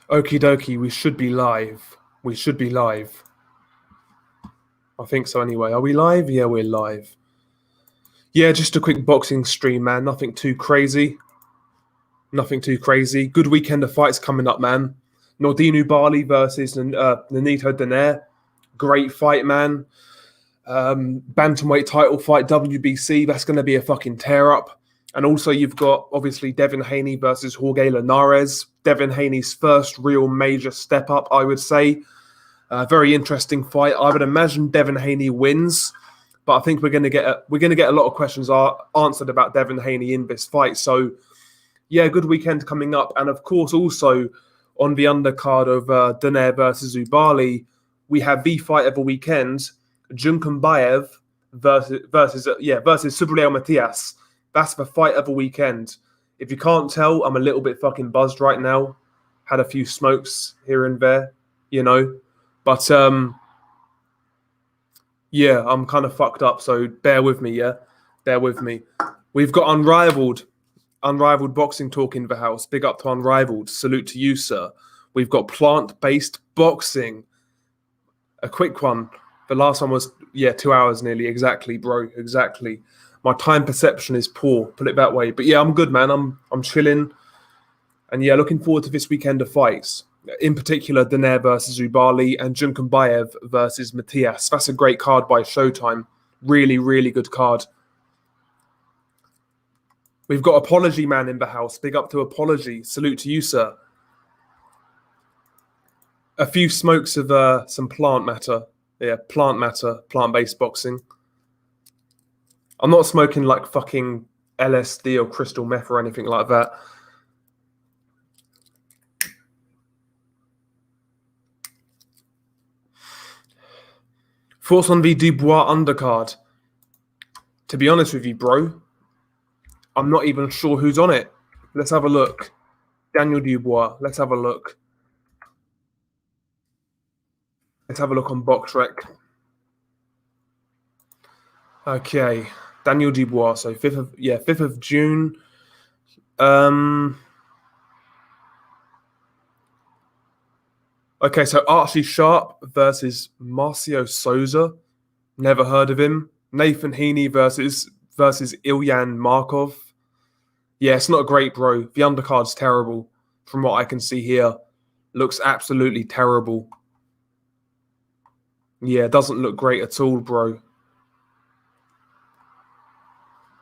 Okie dokie, we should be live. We should be live. I think so anyway. Are we live? Yeah, we're live. Yeah, just a quick boxing stream, man. Nothing too crazy. Nothing too crazy. Good weekend of fights coming up, man. Nordine Oubaali versus Nonito Donaire. Great fight, man. Bantamweight title fight, WBC. That's going to be a fucking tear-up. And also you've got, obviously, Devin Haney versus Jorge Linares. Devin Haney's first real major step up, I would say. Very interesting fight. I would imagine Devin Haney wins, but I think we're going to get a lot of questions answered about Devin Haney in this fight. So, yeah, good weekend coming up. And, of course, also on the undercard of Donaire versus Oubaali, we have the fight of the weekend, Junkumbayev versus Subriel Matias. That's the fight of the weekend. If you can't tell, I'm a little bit fucking buzzed right now. Had a few smokes here and there, you know. But, yeah, I'm kind of fucked up, so bear with me, yeah? Bear with me. We've got Unrivaled boxing talk in the house. Big up to Unrivaled. Salute to you, sir. We've got plant-based boxing. A quick one. The last one was, 2 hours nearly. Exactly, bro. Exactly. My time perception is poor, put it that way. But yeah, I'm good, man. I'm chilling. And yeah, looking forward to this weekend of fights. In particular, Donaire versus Oubaali and Junkumbayev versus Matias. That's a great card by Showtime. Really, really good card. We've got Apology Man in the house. Big up to Apology. Salute to you, sir. A few smokes of some plant matter. Yeah, plant matter, plant-based boxing. I'm not smoking like fucking LSD or crystal meth or anything like that. Thoughts on the Dubois undercard? To be honest with you, bro, I'm not even sure who's on it. Let's have a look. Daniel Dubois. Let's have a look. Let's have a look on BoxRec. Okay. Daniel Dubois. So 5th of June. Okay, so Archie Sharp versus Marcio Souza. Never heard of him. Nathan Haney versus Ilyan Markov. Yeah, it's not great, bro. The undercard's terrible. From what I can see here. Looks absolutely terrible. Yeah, it doesn't look great at all, bro.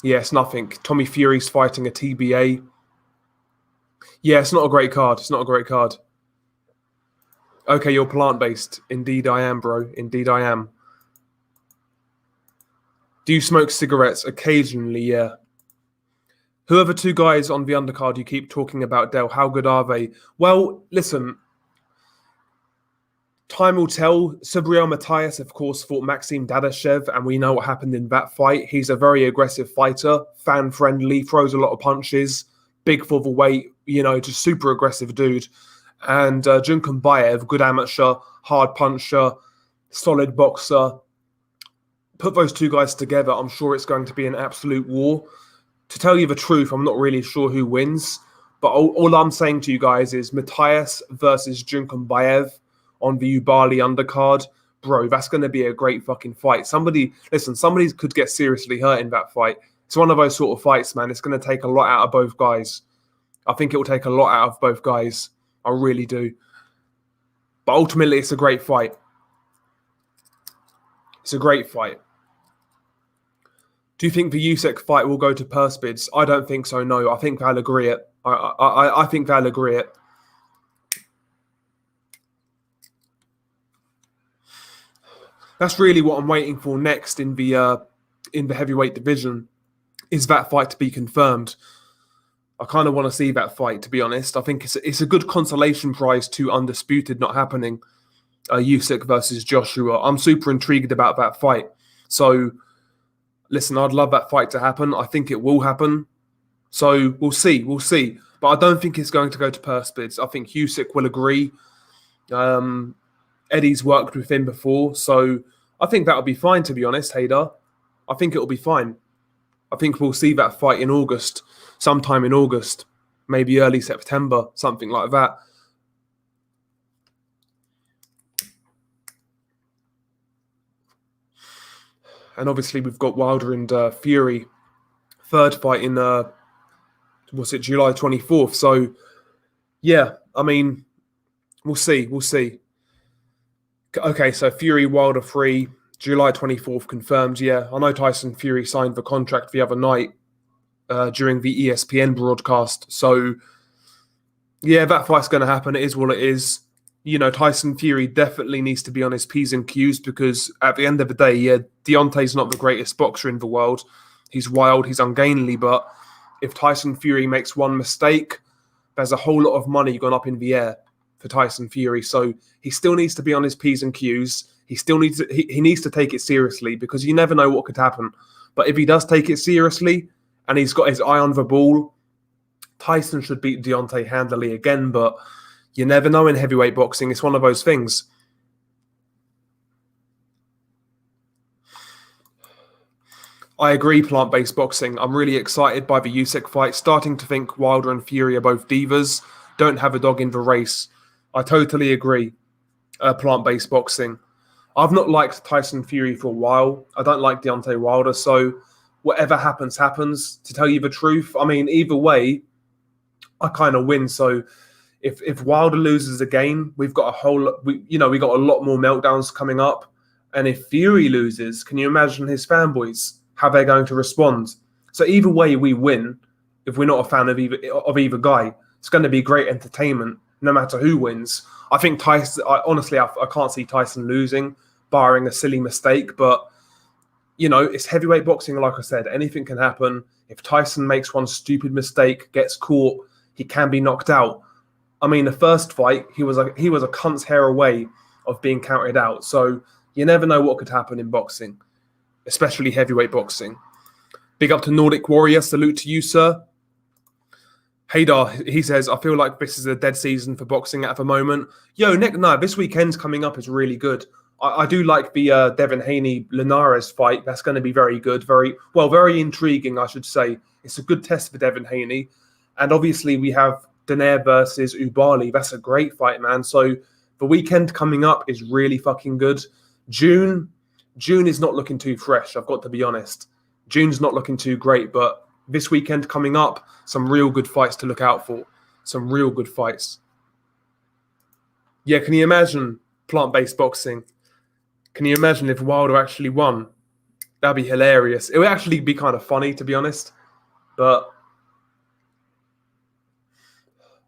Yeah, it's nothing. Tommy Fury's fighting a TBA. Yeah, it's not a great card. It's not a great card. Okay, you're plant-based. Indeed I am, bro. Indeed I am. Do you smoke cigarettes? Occasionally, yeah. Who are the two guys on the undercard you keep talking about, Del? How good are they? Well, listen. Time will tell. Subriel Matias, of course, fought Maxim Dadashev, and we know what happened in that fight. He's a very aggressive fighter, fan-friendly, throws a lot of punches, big for the weight, just super aggressive dude. And Junkumbayev, good amateur, hard puncher, solid boxer. Put those two guys together, I'm sure it's going to be an absolute war. To tell you the truth, I'm not really sure who wins. But all I'm saying to you guys is Matias versus Junkumbayev on the Oubaali undercard. Bro, that's going to be a great fucking fight. Somebody could get seriously hurt in that fight. It's one of those sort of fights, man. It's going to take a lot out of both guys. I think it will take a lot out of both guys. I really do. But ultimately, it's a great fight. It's a great fight. Do you think the Usyk fight will go to purse bids? I don't think so, no. I think they'll agree it. I think they'll agree it. That's really what I'm waiting for next in the heavyweight division, is that fight to be confirmed. I kind of want to see that fight, to be honest. I think it's a good consolation prize to Undisputed not happening. Usyk versus Joshua. I'm super intrigued about that fight. So, listen, I'd love that fight to happen. I think it will happen. So, we'll see. We'll see. But I don't think it's going to go to purse bids. I think Usyk will agree. Eddie's worked with him before, so I think that'll be fine, to be honest, Hader. I think it'll be fine. I think we'll see that fight in August, sometime in August, maybe early September, something like that. And obviously we've got Wilder and Fury, third fight in, July 24th. So, yeah, I mean, we'll see. Okay, so Fury, Wilder 3, July 24th confirmed. Yeah, I know Tyson Fury signed the contract the other night during the ESPN broadcast. So, yeah, that fight's going to happen. It is what it is. Tyson Fury definitely needs to be on his P's and Q's because at the end of the day, yeah, Deontay's not the greatest boxer in the world. He's wild, he's ungainly, but if Tyson Fury makes one mistake, there's a whole lot of money gone up in the air for Tyson Fury. So he still needs to be on his P's and Q's. He still needs to, he needs to take it seriously because you never know what could happen. But if he does take it seriously and he's got his eye on the ball, Tyson should beat Deontay handily again, but you never know in heavyweight boxing. It's one of those things. I agree, plant-based boxing. I'm really excited by the Usyk fight. Starting to think Wilder and Fury are both divas. Don't have a dog in the race. I totally agree. Plant-based boxing. I've not liked Tyson Fury for a while. I don't like Deontay Wilder. So whatever happens, happens. To tell you the truth, I mean, either way, I kind of win. So if Wilder loses a game, we've got we got a lot more meltdowns coming up. And if Fury loses, can you imagine his fanboys, how they're going to respond? So either way, we win. If we're not a fan of either guy, it's going to be great entertainment, no matter who wins. I think Tyson. Honestly, I can't see Tyson losing, barring a silly mistake. But it's heavyweight boxing. Like I said, anything can happen. If Tyson makes one stupid mistake, gets caught, he can be knocked out. I mean, the first fight, he was a cunt's hair away of being counted out. So you never know what could happen in boxing, especially heavyweight boxing. Big up to Nordic Warrior. Salute to you, sir. Haydar, he says, I feel like this is a dead season for boxing at the moment. This weekend's coming up is really good. I do like the Devin Haney Linares fight. That's going to be very good. Very intriguing, I should say. It's a good test for Devin Haney. And obviously we have Donaire versus Oubaali. That's a great fight, man. So the weekend coming up is really fucking good. June is not looking too fresh, I've got to be honest. June's not looking too great, but this weekend coming up, some real good fights to look out for. Some real good fights. Yeah, can you imagine plant-based boxing? Can you imagine if Wilder actually won? That'd be hilarious. It would actually be kind of funny, to be honest. But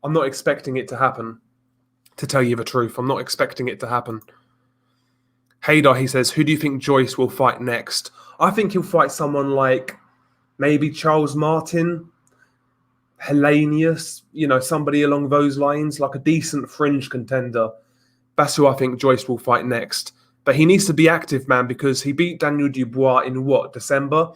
I'm not expecting it to happen, to tell you the truth. I'm not expecting it to happen. Haydar, he says, who do you think Joyce will fight next? I think he'll fight someone like maybe Charles Martin, Hellenius, somebody along those lines, like a decent fringe contender. That's who I think Joyce will fight next. But he needs to be active, man, because he beat Daniel Dubois in December?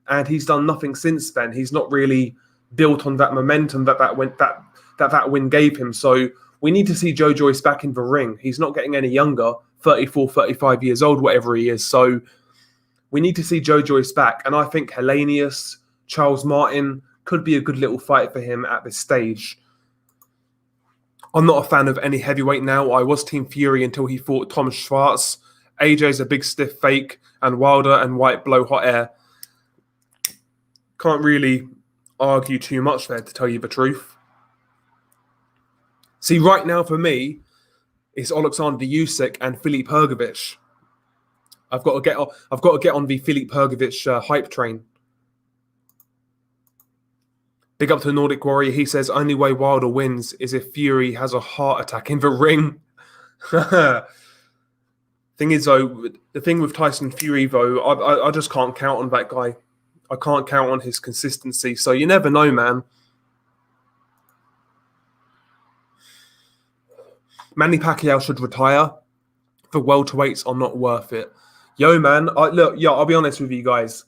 And he's done nothing since then. He's not really built on that momentum that win gave him. So we need to see Joe Joyce back in the ring. He's not getting any younger, 34, 35 years old, whatever he is. So we need to see Joe Joyce back. And I think Hellenius, Charles Martin could be a good little fight for him at this stage. I'm not a fan of any heavyweight now. I was Team Fury until he fought Tom Schwartz. AJ's a big stiff fake, and Wilder and White blow hot air. Can't really argue too much there, to tell you the truth. See, right now for me, it's Alexander Usyk and Filip Hrgović. I've got to get on the Filip Hrgović hype train. Big up to the Nordic Warrior. He says, only way Wilder wins is if Fury has a heart attack in the ring. Thing is, though, the thing with Tyson Fury, though, I just can't count on that guy. I can't count on his consistency. So you never know, man. Manny Pacquiao should retire. The welterweights are not worth it. Man, I'll be honest with you guys.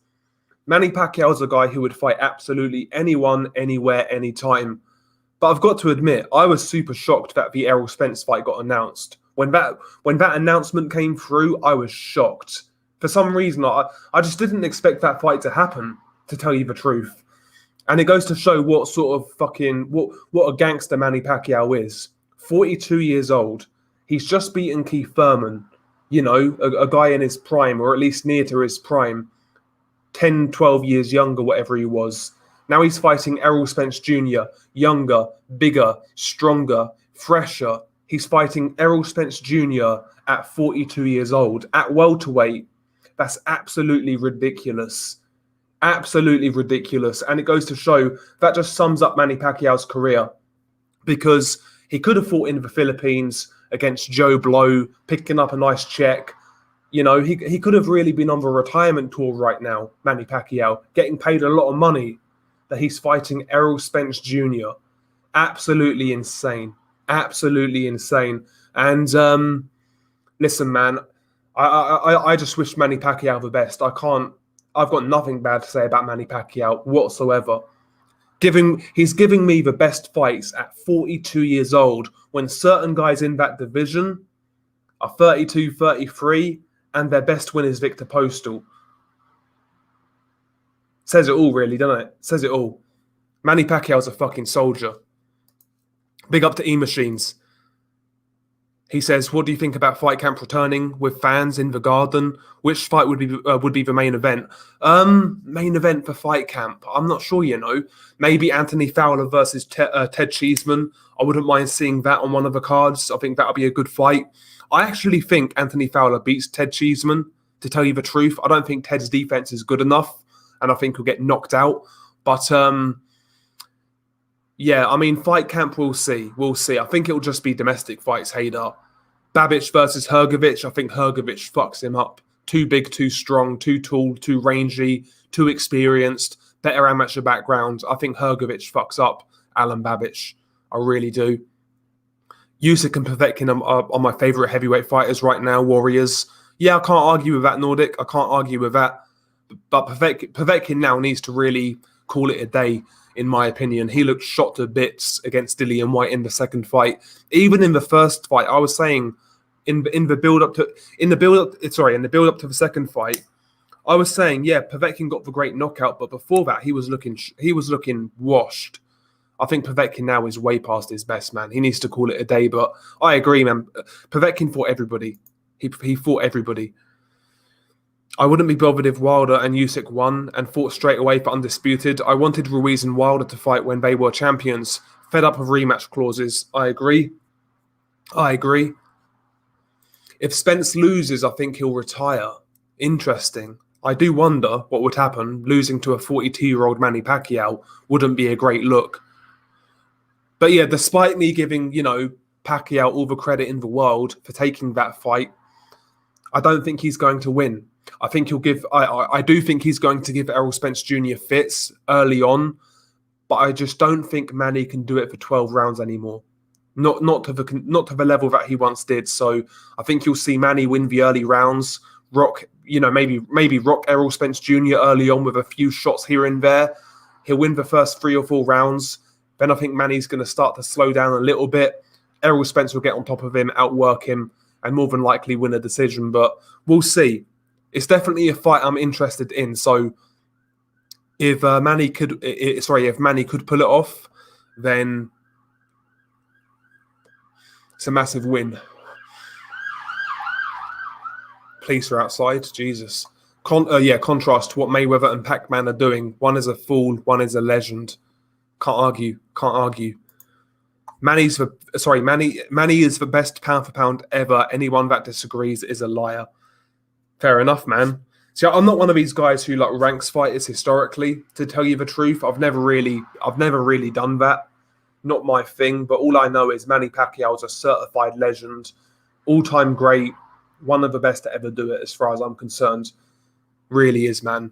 Manny Pacquiao is a guy who would fight absolutely anyone, anywhere, anytime. But I've got to admit, I was super shocked that the Errol Spence fight got announced. When that announcement came through, I was shocked. For some reason, I just didn't expect that fight to happen, to tell you the truth. And it goes to show what sort of what a gangster Manny Pacquiao is. 42 years old. He's just beaten Keith Thurman. You know, a guy in his prime, or at least near to his prime, 10, 12 years younger, whatever he was. Now he's fighting Errol Spence Jr., younger, bigger, stronger, fresher. He's fighting Errol Spence Jr. at 42 years old, at welterweight. That's absolutely ridiculous. Absolutely ridiculous. And it goes to show that just sums up Manny Pacquiao's career, because he could have fought in the Philippines against Joe Blow, picking up a nice check. You know, he could have really been on the retirement tour right now, Manny Pacquiao, getting paid a lot of money, that he's fighting Errol Spence Jr. Absolutely insane. Absolutely insane. And listen, man, I just wish Manny Pacquiao the best. I've got nothing bad to say about Manny Pacquiao whatsoever. He's giving me the best fights at 42 years old, when certain guys in that division are 32, 33, and their best win is Victor Postal. Says it all, really, doesn't it? Says it all. Manny Pacquiao's a fucking soldier. Big up to E-Machines. He says, what do you think about Fight Camp returning with fans in the Garden? Which fight would be the main event? Main event for Fight Camp? I'm not sure, you know. Maybe Anthony Fowler versus Ted Cheeseman. I wouldn't mind seeing that on one of the cards. I think that would be a good fight. I actually think Anthony Fowler beats Ted Cheeseman, to tell you the truth. I don't think Ted's defense is good enough, and I think he'll get knocked out. But yeah, I mean, Fight Camp, we'll see. We'll see. I think it'll just be domestic fights, Hader. Babic versus Hrgovic. I think Hrgovic fucks him up. Too big, too strong, too tall, too rangy, too experienced, better amateur background. I think Hrgovic fucks up Alan Babic. I really do. Usyk and Povetkin are my favourite heavyweight fighters right now, Warriors. Yeah, I can't argue with that, Nordic. I can't argue with that. But Povetkin now needs to really call it a day, in my opinion. He looked shot to bits against Dillian Whyte in the second fight. Even in the first fight, I was saying in the build up to the second fight, I was saying, yeah, Povetkin got the great knockout, but before that, he was looking washed. I think Povetkin now is way past his best, man. He needs to call it a day. But I agree, man. Povetkin fought everybody. He fought everybody. I wouldn't be bothered if Wilder and Usyk won and fought straight away for undisputed. I wanted Ruiz and Wilder to fight when they were champions. Fed up of rematch clauses. I agree. If Spence loses, I think he'll retire. Interesting. I do wonder what would happen. Losing to a 42-year-old Manny Pacquiao wouldn't be a great look. But yeah, despite me giving, Pacquiao all the credit in the world for taking that fight, I don't think he's going to win. I think I do think he's going to give Errol Spence Jr. fits early on, but I just don't think Manny can do it for 12 rounds anymore. Not to the level that he once did. So I think you'll see Manny win the early rounds, maybe rock Errol Spence Jr. early on with a few shots here and there. He'll win the first 3 or 4 rounds. Then I think Manny's going to start to slow down a little bit. Errol Spence will get on top of him, outwork him, and more than likely win a decision. But we'll see. It's definitely a fight I'm interested in. So if Manny could pull it off, then it's a massive win. Police are outside. Jesus. Contrast to what Mayweather and Pac-Man are doing. One is a fool. One is a legend. Can't argue. Manny is the best pound for pound ever. Anyone that disagrees is a liar. Fair enough, man. See, I'm not one of these guys who ranks fighters historically. To tell you the truth, I've never really done that. Not my thing. But all I know is Manny Pacquiao is a certified legend, all-time great, one of the best to ever do it, as far as I'm concerned. Really is, man.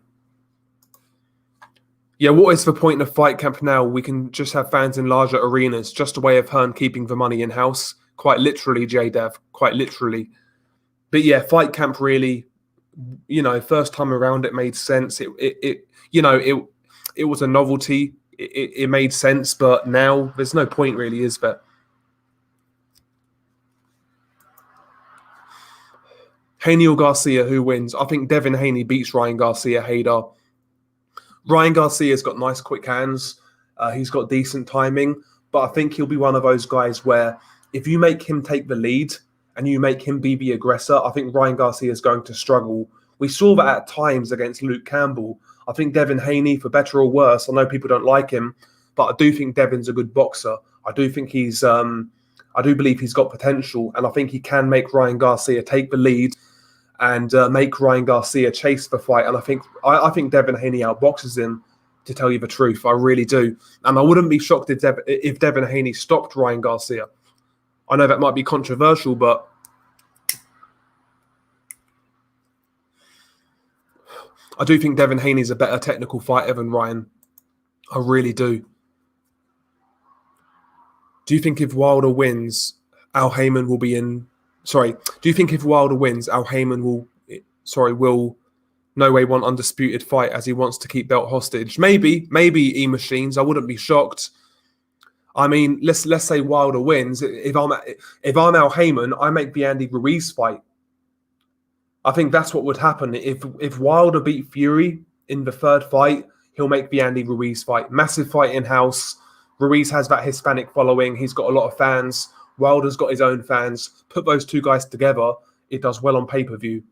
Yeah, what is the point of Fight Camp now? We can just have fans in larger arenas. Just a way of Hearn keeping the money in-house. Quite literally, J-Dev. Quite literally. But yeah, Fight Camp really, first time around it made sense. It was a novelty. It made sense, but now there's no point really, is there? Haney or Garcia, who wins? I think Devin Haney beats Ryan Garcia, Hader. Ryan Garcia's got nice quick hands. He's got decent timing, but I think he'll be one of those guys where if you make him take the lead and you make him be the aggressor, I think Ryan Garcia is going to struggle. We saw that at times against Luke Campbell. I think Devin Haney, for better or worse, I know people don't like him, but I do think Devin's a good boxer. I do think I do believe he's got potential, and I think he can make Ryan Garcia take the lead and make Ryan Garcia chase the fight. And I think Devin Haney outboxes him, to tell you the truth. I really do. And I wouldn't be shocked if Devin Haney stopped Ryan Garcia. I know that might be controversial, but I do think Devin Haney's a better technical fighter than Ryan. I really do. Do you think if Wilder wins, Al Heyman will be in... Sorry. Do you think if Wilder wins, Al Heyman will no way want undisputed fight as he wants to keep belt hostage? Maybe E-Machines. I wouldn't be shocked. I mean, let's say Wilder wins. If I'm Al Heyman, I make the Andy Ruiz fight. I think that's what would happen. If Wilder beat Fury in the third fight, he'll make the Andy Ruiz fight. Massive fight in-house. Ruiz has that Hispanic following. He's got a lot of fans. Wilder's got his own fans. Put those two guys together, it does well on pay-per-view.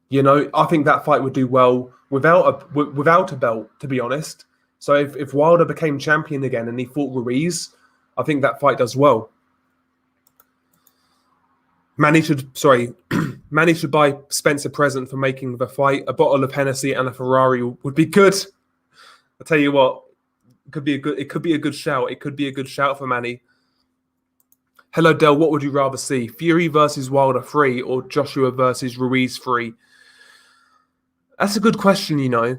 You know, I think that fight would do well without a belt, to be honest. So if Wilder became champion again and he fought Ruiz, I think that fight does well. Manny should buy Spence a present for making the fight. A bottle of Hennessy and a Ferrari would be good. I'll tell you what, it could be a good shout. It could be a good shout for Manny. Hello, Del. What would you rather see? Fury versus Wilder 3 or Joshua versus Ruiz 3? That's a good question, you know,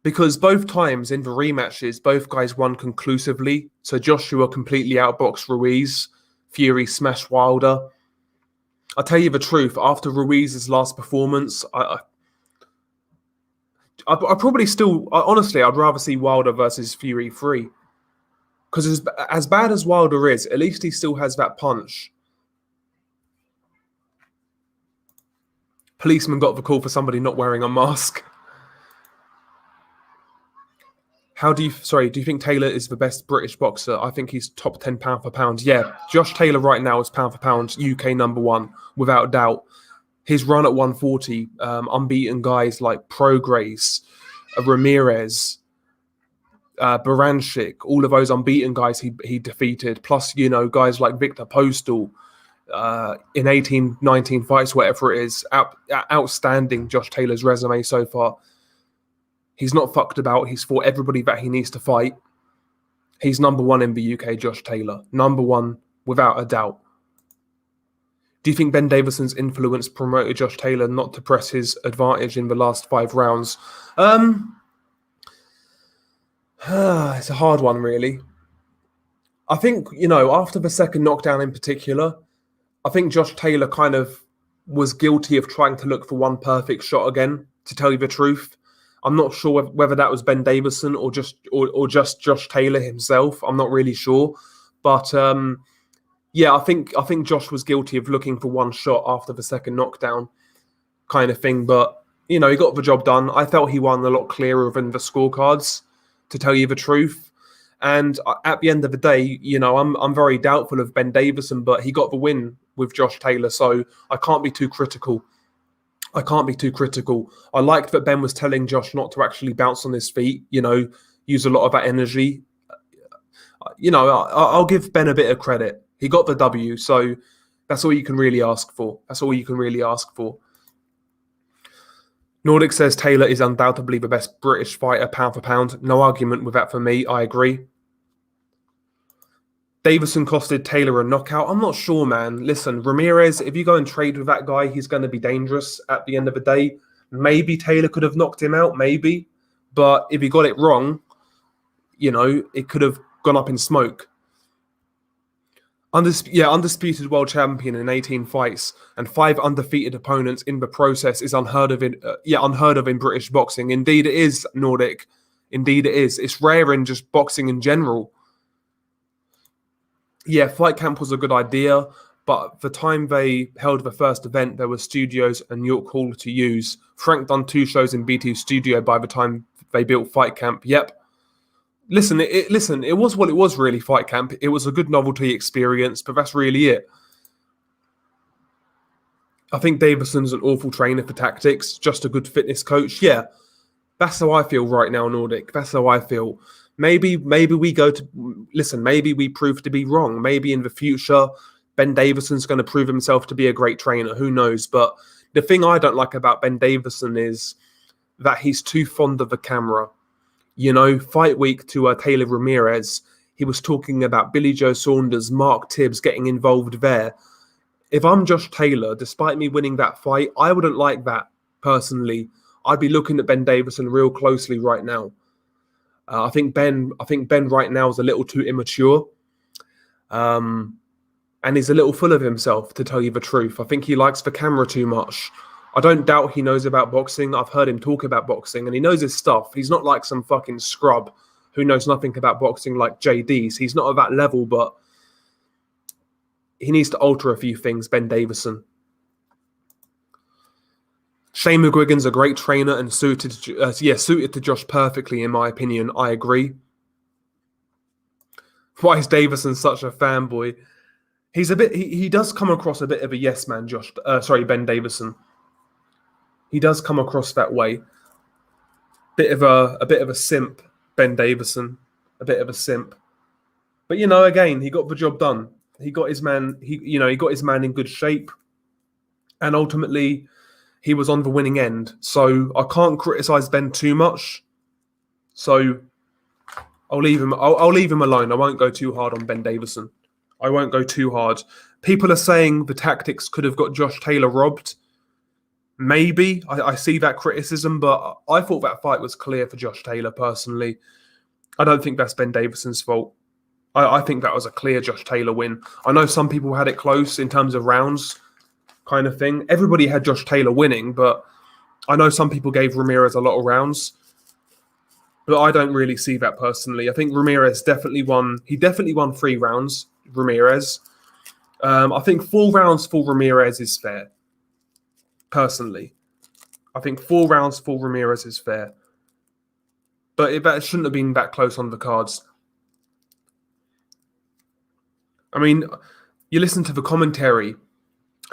because both times in the rematches, both guys won conclusively. So Joshua completely outboxed Ruiz. Fury smashed Wilder. I'll tell you the truth. After Ruiz's last performance, I probably still... Honestly, I'd rather see Wilder versus Fury 3. Because as bad as Wilder is, at least he still has that punch. Policeman got the call for somebody not wearing a mask. Do you think Taylor is the best British boxer? I think he's top 10 pound for pound. Yeah, Josh Taylor right now is pound for pound UK #1, without a doubt. His run at 140, unbeaten guys like Prograis, Ramirez, Baranchik, all of those unbeaten guys he defeated. Plus, you know, guys like Victor Postal in 18, 19 fights, whatever it is. Outstanding, Josh Taylor's resume so far. He's not fucked about. He's fought everybody that he needs to fight. He's #1 in the UK, Josh Taylor. #1, without a doubt. Do you think Ben Davison's influence promoted Josh Taylor not to press his advantage in the last 5 rounds? It's a hard one, really. I think, you know, after the second knockdown in particular, I think Josh Taylor kind of was guilty of trying to look for one perfect shot again, to tell you the truth. I'm not sure whether that was Ben Davison or just Josh Taylor himself. I'm not really sure. But yeah, I think Josh was guilty of looking for one shot after the second knockdown kind of thing. But, you know, he got the job done. I felt he won a lot clearer than the scorecards, to tell you the truth. And at the end of the day, you know, I'm very doubtful of Ben Davison, but he got the win with Josh Taylor, so I can't be too critical. I liked that Ben was telling Josh not to actually bounce on his feet, you know, use a lot of that energy. You know, I'll give Ben a bit of credit. He got the W, so that's all you can really ask for. Nordic says Taylor is undoubtedly the best British fighter pound for pound. No argument with that for me. I agree. Davison costed Taylor a knockout. I'm not sure, man. Listen, Ramirez, if you go and trade with that guy, he's going to be dangerous at the end of the day. Maybe Taylor could have knocked him out, maybe. But if he got it wrong, you know, it could have gone up in smoke. Undisputed world champion in 18 fights and 5 undefeated opponents in the process is unheard of in British boxing. Indeed it is, Nordic. Indeed it is. It's rare in just boxing in general. Yeah, Fight Camp was a good idea, but the time they held the first event, there were studios and York Hall to use. Frank done 2 shows in BT Studio by the time they built Fight Camp. Yep. Listen, it was what it was, really, Fight Camp. It was a good novelty experience, but that's really it. I think Davidson's an awful trainer for tactics, just a good fitness coach. Yeah, that's how I feel right now, Nordic. That's how I feel. Maybe we go to listen. Maybe we prove to be wrong. Maybe in the future, Ben Davidson's going to prove himself to be a great trainer. Who knows? But the thing I don't like about Ben Davison is that he's too fond of the camera. You know, fight week to Taylor Ramirez, he was talking about Billy Joe Saunders, Mark Tibbs getting involved there. If I'm Josh Taylor, despite me winning that fight, I wouldn't like that personally. I'd be looking at Ben Davison real closely right now. I think Ben right now is a little too immature, and he's a little full of himself. To tell you the truth, I think he likes the camera too much. I don't doubt he knows about boxing. I've heard him talk about boxing, and he knows his stuff. He's not like some fucking scrub who knows nothing about boxing like JD's. He's not at that level, but he needs to alter a few things. Ben Davison. Shane McGuigan's a great trainer and suited to Josh perfectly, in my opinion. I agree. Why is Davison such a fanboy? He does come across a bit of a yes man, Ben Davison. He does come across that way. Bit of a simp, Ben Davison. A bit of a simp. But again, he got the job done. He got his man, he got his man in good shape. And ultimately, he was on the winning end. So I can't criticize Ben too much. So I'll leave him alone. I won't go too hard on Ben Davison. I won't go too hard. People are saying the tactics could have got Josh Taylor robbed. Maybe. I see that criticism, but I thought that fight was clear for Josh Taylor personally. I don't think that's Ben Davison's fault. I think that was a clear Josh Taylor win. I know some people had it close in terms of rounds kind of thing. Everybody had Josh Taylor winning, but I know some people gave Ramirez a lot of rounds. But I don't really see that personally. I think Ramirez definitely won. He definitely won 3 rounds, Ramirez. I think 4 rounds for Ramirez is fair. Personally. I think 4 rounds for Ramirez is fair. But that shouldn't have been that close on the cards. I mean, you listen to the commentary,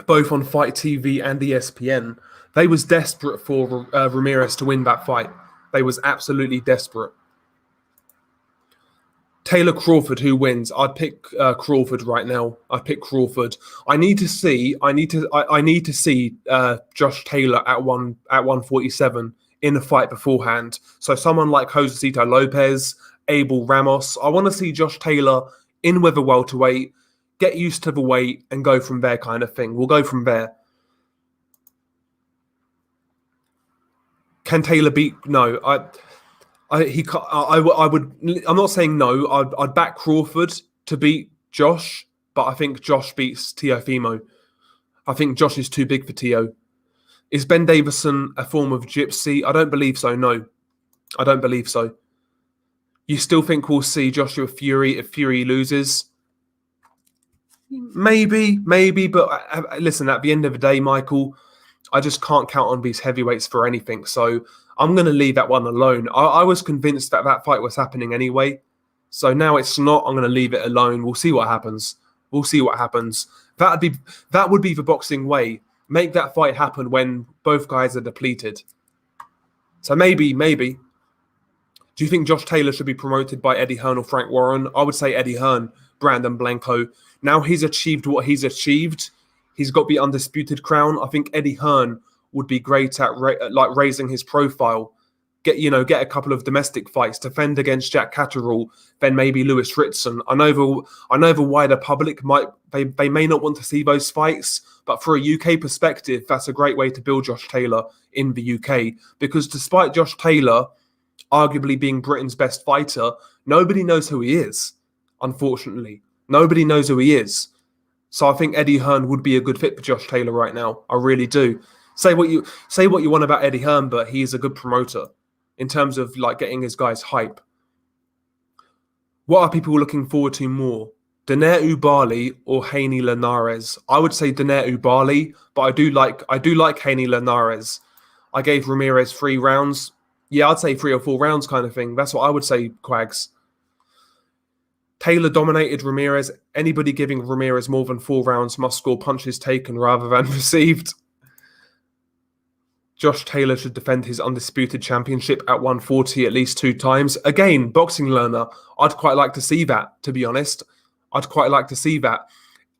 both on Fight TV and ESPN. They was desperate for Ramirez to win that fight. They was absolutely desperate. Taylor Crawford, who wins? I'd pick Crawford right now. I'd pick Crawford. I need to see Josh Taylor at 147 in a fight beforehand. So someone like Josecito Lopez, Abel Ramos. I want to see Josh Taylor in with a welterweight, get used to the weight, and go from there, kind of thing. We'll go from there. Can Taylor beat? No, I would. I'm not saying no. I'd back Crawford to beat Josh, but I think Josh beats Teofimo. I think Josh is too big for Teo. Is Ben Davison a form of gypsy? I don't believe so. No, I don't believe so. You still think we'll see Joshua Fury if Fury loses? Maybe, but listen, at the end of the day, Michael, I just can't count on these heavyweights for anything. So I'm going to leave that one alone. I was convinced that fight was happening anyway. So now it's not. I'm going to leave it alone. We'll see what happens. That would be the boxing way. Make that fight happen when both guys are depleted. So maybe. Do you think Josh Taylor should be promoted by Eddie Hearn or Frank Warren? I would say Eddie Hearn, Brandon Blanco. Now he's achieved what he's achieved. He's got the undisputed crown. I think Eddie Hearn would be great at raising his profile. Get a couple of domestic fights, defend against Jack Catterall, then maybe Lewis Ritson. I know the wider public may not want to see those fights, but for a UK perspective, that's a great way to build Josh Taylor in the UK. Because despite Josh Taylor arguably being Britain's best fighter, nobody knows who he is. Unfortunately, nobody knows who he is. So I think Eddie Hearn would be a good fit for Josh Taylor right now. I really do. Say what you want about Eddie Hearn, but he is a good promoter in terms of getting his guys hype. What are people looking forward to more? Donaire Oubaali or Haney Linares? I would say Donaire Oubaali, but I do like Haney Linares. I gave Ramirez 3 rounds. Yeah, I'd say 3 or 4 rounds kind of thing. That's what I would say, Quags. Taylor dominated Ramirez. Anybody giving Ramirez more than 4 rounds must score punches taken rather than received. Josh Taylor should defend his undisputed championship at 140 at least 2 times. Again, boxing learner, I'd quite like to see that, to be honest. I'd quite like to see that.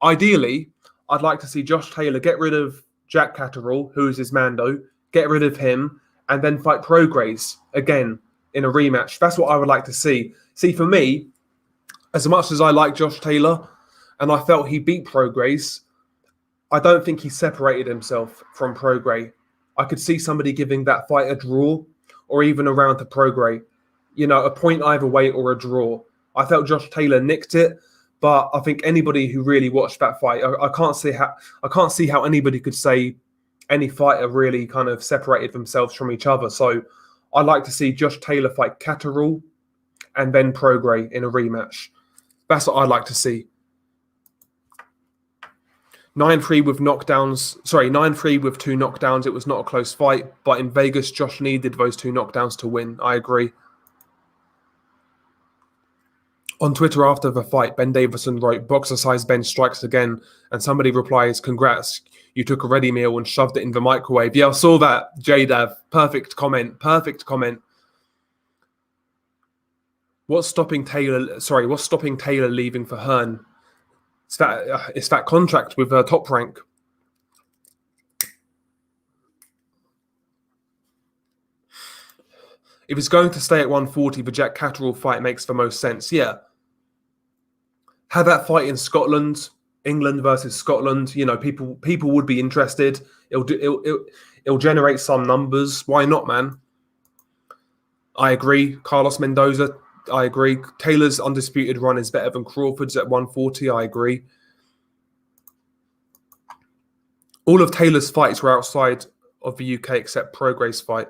Ideally, I'd like to see Josh Taylor get rid of Jack Catterall, who is his Mando, get rid of him, and then fight Prograis again in a rematch. That's what I would like to see. See, for me, as much as I like Josh Taylor, and I felt he beat Prograis, I don't think he separated himself from Prograis. I could see somebody giving that fight a draw or even a round to Prograis. You know, a point either way or a draw. I felt Josh Taylor nicked it, but I think anybody who really watched that fight, I can't see how anybody could say any fighter really kind of separated themselves from each other. So I'd like to see Josh Taylor fight Catterall and then Prograis in a rematch. That's what I'd like to see. 9-3 with knockdowns. Sorry, 9-3 with 2 knockdowns. It was not a close fight, but in Vegas, Josh needed those 2 knockdowns to win. I agree. On Twitter after the fight, Ben Davison wrote, "Boxer-sized Ben strikes again," and somebody replies, "Congrats, you took a ready meal and shoved it in the microwave." Yeah, I saw that, J-Dav. Perfect comment. Perfect comment. What's stopping Taylor leaving for Hearn? It's that contract with Top Rank. If he's going to stay at 140, the Jack Catterall fight makes the most sense. Yeah. Have that fight in Scotland, England versus Scotland. You know, people would be interested. It'll generate some numbers. Why not, man? I agree. Carlos Mendoza, I agree. Taylor's undisputed run is better than Crawford's at 140. I agree. All of Taylor's fights were outside of the UK except Prograis' fight.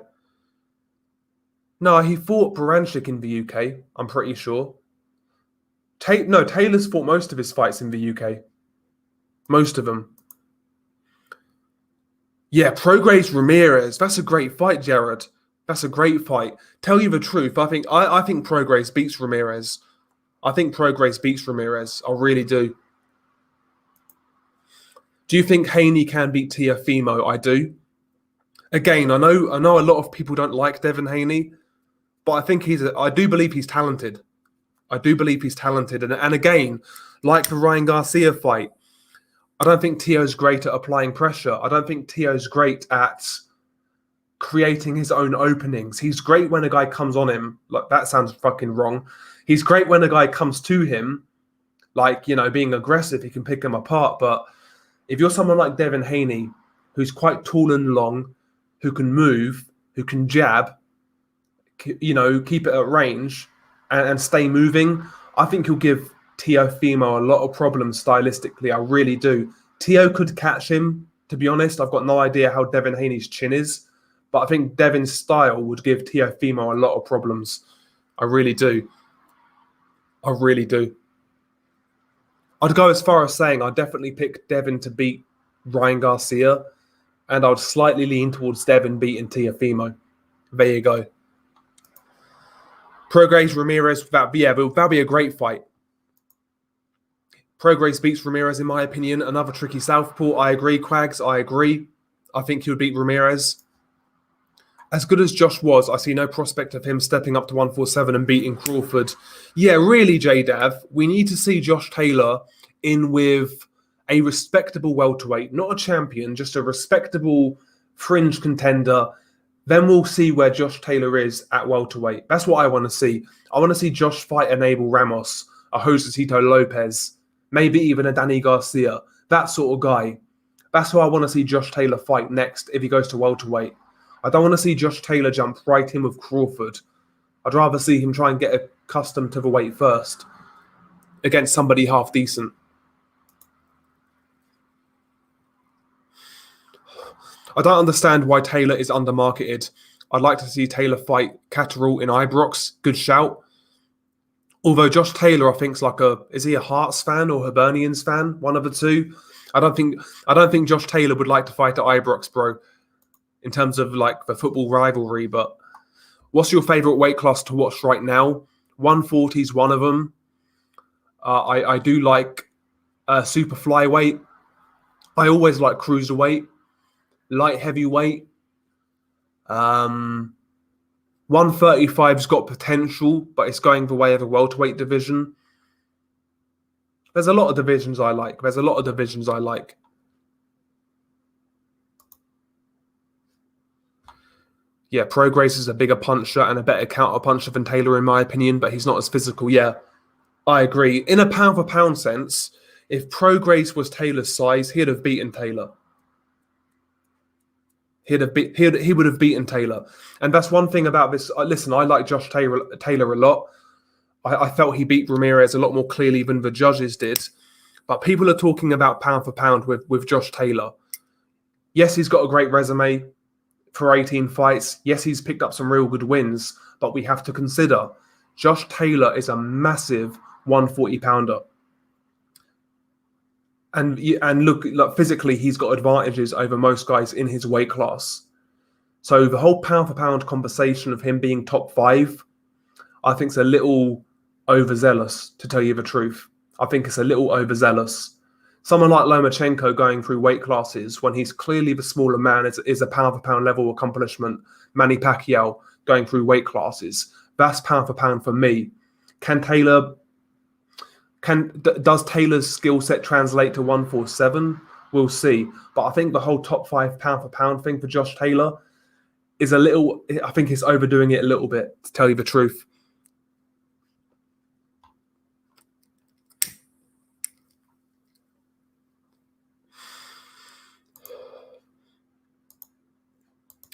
No, he fought Baranchik in the UK, I'm pretty sure. Taylor's fought most of his fights in the UK. Most of them. Yeah, Prograis Ramirez. That's a great fight, Jared. That's a great fight. Tell you the truth, I think Prograis beats Ramirez. I think Prograis beats Ramirez. I really do. Do you think Haney can beat Teofimo? I do. Again, I know a lot of people don't like Devin Haney, but I think I do believe he's talented. I do believe he's talented. And again, like the Ryan Garcia fight, I don't think Teo's great at applying pressure. I don't think Teo's great at creating his own openings. He's great when a guy comes on him. Like, that sounds fucking wrong. He's great when a guy comes to him, like, you know, being aggressive. He can pick him apart. But if you're someone like Devin Haney, who's quite tall and long, who can move, who can jab, you know, keep it at range and stay moving, I think he'll give Teofimo a lot of problems stylistically. I really do. Teo could catch him, to be honest. I've got no idea how Devin Haney's chin is, but I think Devin's style would give Teofimo a lot of problems. I really do. I really do. I'd go as far as saying I'd definitely pick Devin to beat Ryan Garcia, and I'd slightly lean towards Devin beating Teofimo. There you go. Prograis Ramirez, that'd be a great fight. Prograis beats Ramirez, in my opinion. Another tricky southpaw. I agree, Quags. I agree. I think he would beat Ramirez. As good as Josh was, I see no prospect of him stepping up to 147 and beating Crawford. Yeah, really, J-Dav, we need to see Josh Taylor in with a respectable welterweight, not a champion, just a respectable fringe contender. Then we'll see where Josh Taylor is at welterweight. That's what I want to see. I want to see Josh fight an Abel Ramos, a Josecito Lopez, maybe even a Danny Garcia, that sort of guy. That's who I want to see Josh Taylor fight next if he goes to welterweight. I don't want to see Josh Taylor jump right in with Crawford. I'd rather see him try and get accustomed to the weight first against somebody half decent. I don't understand why Taylor is undermarketed. I'd like to see Taylor fight Catterall in Ibrox. Good shout. Although Josh Taylor, I think, is he a Hearts fan or Hibernians fan? One of the two. I don't think Josh Taylor would like to fight at Ibrox, bro, in terms of like the football rivalry. But what's your favorite weight class to watch right now? 140 is one of them. I do like super flyweight. I always like cruiserweight. Light heavyweight, 135's got potential, but it's going the way of the welterweight division. There's a lot of divisions I like. Yeah, Prograis is a bigger puncher and a better counter puncher than Taylor, in my opinion, but he's not as physical. Yeah, I agree. In a pound-for-pound sense, if Prograis was Taylor's size, he'd have beaten Taylor. He would have beaten Taylor. And that's one thing about this. Listen, I like Josh Taylor a lot. I felt he beat Ramirez a lot more clearly than the judges did. But people are talking about pound for pound with Josh Taylor. Yes, he's got a great resume for 18 fights. Yes, he's picked up some real good wins. But we have to consider Josh Taylor is a massive 140-pounder. And look, like physically, he's got advantages over most guys in his weight class. So the whole pound-for-pound conversation of him being top 5, I think is a little overzealous, to tell you the truth. I think it's a little overzealous. Someone like Lomachenko going through weight classes when he's clearly the smaller man is a pound-for-pound level accomplishment. Manny Pacquiao going through weight classes. That's pound-for-pound for me. Does Taylor's skill set translate to 147? We'll see. But I think the whole top 5 pound for pound thing for Josh Taylor is a little, I think it's overdoing it a little bit, to tell you the truth.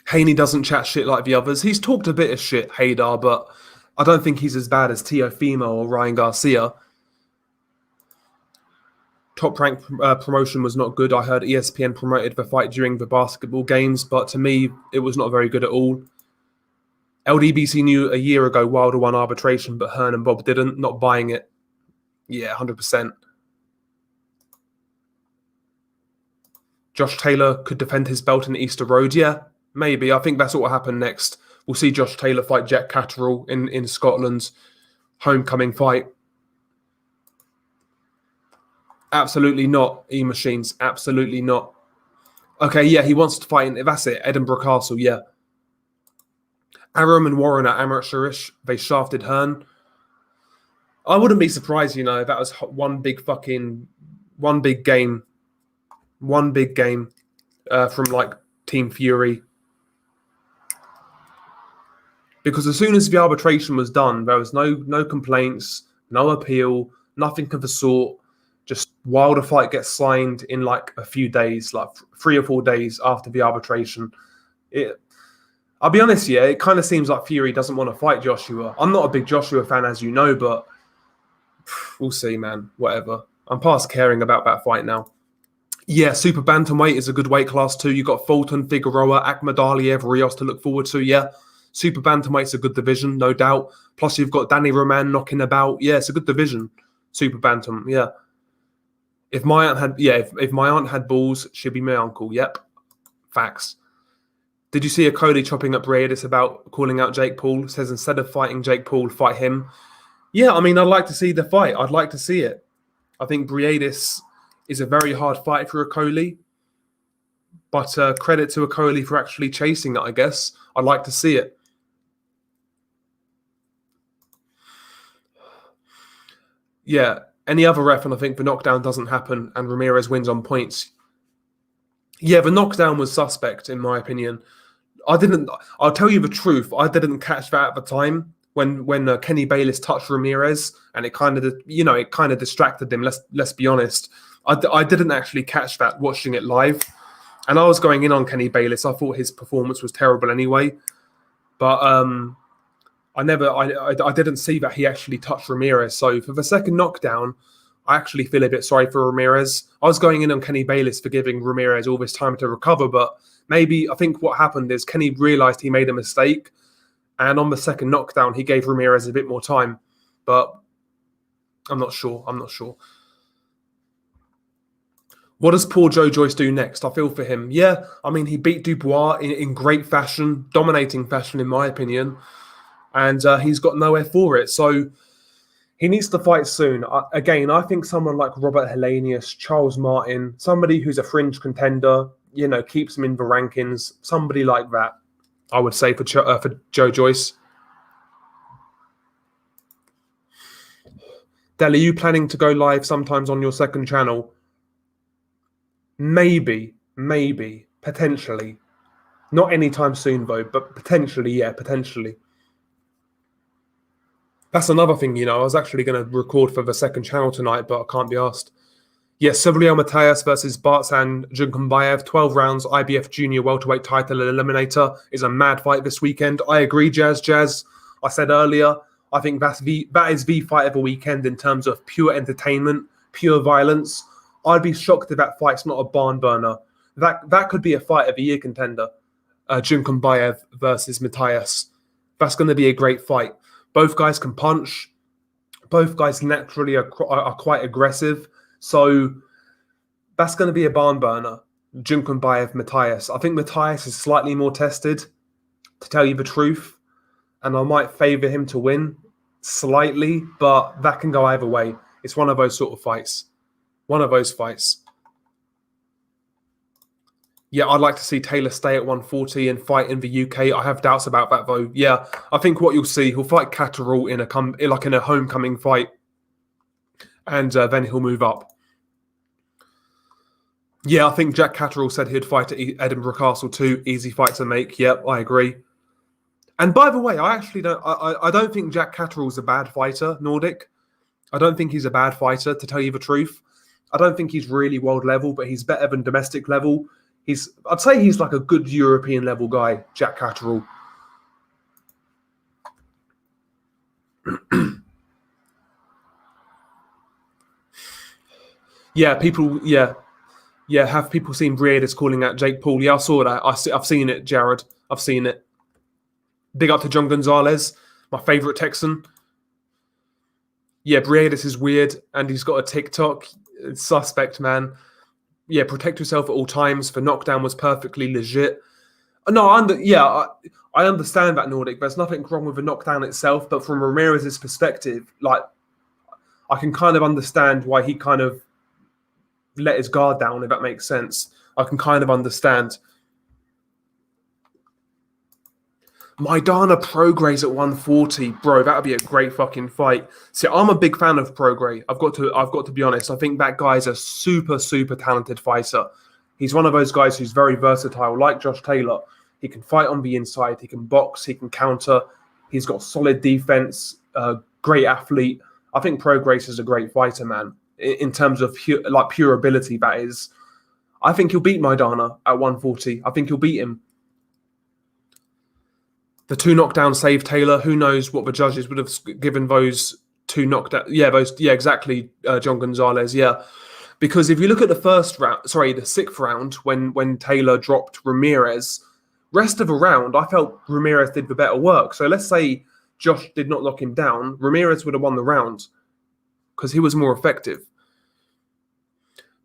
Haney doesn't chat shit like the others. He's talked a bit of shit, Haydar, but I don't think he's as bad as Teofimo or Ryan Garcia. Top Rank promotion was not good. I heard ESPN promoted the fight during the basketball games, but to me, it was not very good at all. LDBC knew a year ago Wilder won arbitration, but Hearn and Bob didn't. Not buying it. Yeah, 100%. Josh Taylor could defend his belt in Easter Road. Yeah, maybe. I think that's what will happen next. We'll see Josh Taylor fight Jack Catterall in Scotland's homecoming fight. Absolutely not, E-Machines. Absolutely not. Okay, yeah, he wants to fight in, that's it, Edinburgh Castle, yeah. Arum and Warren at Amateur-ish, they shafted Hearn. I wouldn't be surprised, that was one big game from like Team Fury. Because as soon as the arbitration was done, there was no complaints, no appeal, nothing of the sort. Just Wilder fight gets signed in like a few days, like 3 or 4 days after the arbitration. I'll be honest, yeah, it kind of seems like Fury doesn't want to fight Joshua. I'm not a big Joshua fan, as you know, but we'll see, man. Whatever. I'm past caring about that fight now. Yeah, super bantamweight is a good weight class too. You've got Fulton, Figueroa, Akhmadaliev, Rios to look forward to, yeah. Super bantamweight's a good division, no doubt. Plus you've got Danny Roman knocking about. Yeah, it's a good division. Super bantam, yeah. If my aunt had balls, she'd be my uncle. Yep. Facts. Did you see Okolie chopping up Briadis about calling out Jake Paul? Says instead of fighting Jake Paul, fight him. Yeah, I mean, I'd like to see the fight. I'd like to see it. I think Briadis is a very hard fight for Okolie. But credit to Okolie for actually chasing it, I guess. I'd like to see it. Yeah. Any other ref, and I think the knockdown doesn't happen and Ramirez wins on points. Yeah, the knockdown was suspect, in my opinion. I'll tell you the truth, I didn't catch that at the time when Kenny Bayless touched Ramirez, and it kind of distracted him, let's be honest. I didn't actually catch that watching it live. And I was going in on Kenny Bayless. I thought his performance was terrible anyway. But I didn't see that he actually touched Ramirez. So for the second knockdown, I actually feel a bit sorry for Ramirez. I was going in on Kenny Bayless for giving Ramirez all this time to recover, but maybe I think what happened is Kenny realized he made a mistake, and on the second knockdown, he gave Ramirez a bit more time. But I'm not sure. What does poor Joe Joyce do next? I feel for him. Yeah, I mean, he beat Dubois in great fashion, dominating fashion, in my opinion. And he's got nowhere for it. So he needs to fight soon. Again, I think someone like Robert Helenius, Charles Martin, somebody who's a fringe contender, keeps him in the rankings, somebody like that. I would say for Joe Joyce. Del, are you planning to go live sometimes on your second channel? Maybe, potentially. Not anytime soon, though, but potentially, yeah, potentially. That's another thing, I was actually going to record for the second channel tonight, but I can't be asked. Yes, Severiano Matias versus Bartsan Junkumbayev, 12 rounds, IBF Junior Welterweight title eliminator, is a mad fight this weekend. I agree, Jazz. I said earlier, I think that is the fight of the weekend in terms of pure entertainment, pure violence. I'd be shocked if that fight's not a barn burner. That could be a fight of the year contender. Junkumbayev versus Matias. That's going to be a great fight. Both guys can punch. Both guys naturally are quite aggressive. So that's going to be a barn burner. Junkumbayev, Matias. I think Matias is slightly more tested, to tell you the truth. And I might favour him to win slightly, but that can go either way. It's one of those sort of fights. One of those fights. Yeah, I'd like to see Taylor stay at 140 and fight in the UK. I have doubts about that, though. Yeah, I think what you'll see, he'll fight Catterall in a homecoming fight, and then he'll move up. Yeah, I think Jack Catterall said he'd fight at Edinburgh Castle too. Easy fight to make. Yep, I agree. And by the way, I don't think Jack Catterall's a bad fighter, Nordic. I don't think he's a bad fighter, to tell you the truth. I don't think he's really world level, but he's better than domestic level. I'd say he's like a good European level guy, Jack Catterall. Yeah, have people seen Briedis calling out Jake Paul? Yeah, I saw that. I've seen it, Jared. I've seen it. Big up to John Gonzalez, my favourite Texan. Yeah, Briedis is weird, and he's got a TikTok. It's suspect, man. Yeah, protect yourself at all times. The knockdown was perfectly legit. No, I understand that, Nordic. There's nothing wrong with the knockdown itself, but from Ramirez's perspective, like, I can kind of understand why he kind of let his guard down, if that makes sense. I can kind of understand. Maidana Prograis at 140, bro. That would be a great fucking fight. See, I'm a big fan of Prograis. I've got to be honest. I think that guy's a super, super talented fighter. He's one of those guys who's very versatile, like Josh Taylor. He can fight on the inside. He can box. He can counter. He's got solid defense. Great athlete. I think Prograis is a great fighter, man. In terms of pure ability, that is. I think he'll beat Maidana at 140. I think he'll beat him. The 2 knockdowns saved Taylor. Who knows what the judges would have given those 2 knockdowns? Yeah, exactly, John Gonzalez. Yeah, because if you look at the 6th round, when Taylor dropped Ramirez, rest of the round, I felt Ramirez did the better work. So let's say Josh did not knock him down, Ramirez would have won the round because he was more effective.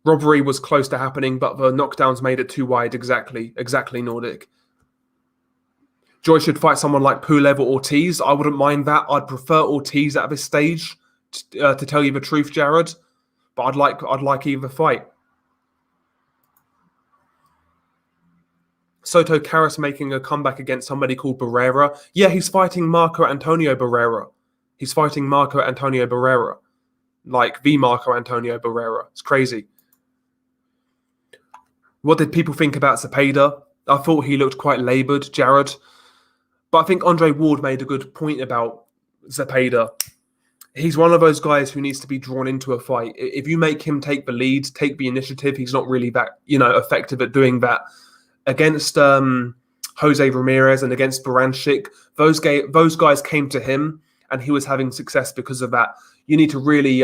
Robbery was close to happening, but the knockdowns made it too wide. Exactly, Nordic. Joyce should fight someone like Pulev or Ortiz. I wouldn't mind that. I'd prefer Ortiz at this stage, to tell you the truth, Jared. But I'd like either fight. Soto Karras making a comeback against somebody called Barrera. Yeah, he's fighting Marco Antonio Barrera. Like the Marco Antonio Barrera. It's crazy. What did people think about Zepeda? I thought he looked quite laboured, Jared. But I think Andre Ward made a good point about Zepeda. He's one of those guys who needs to be drawn into a fight. If you make him take the lead, take the initiative, he's not really that, effective at doing that. Against Jose Ramirez and against Baranchik, those guys came to him and he was having success because of that. You need to really,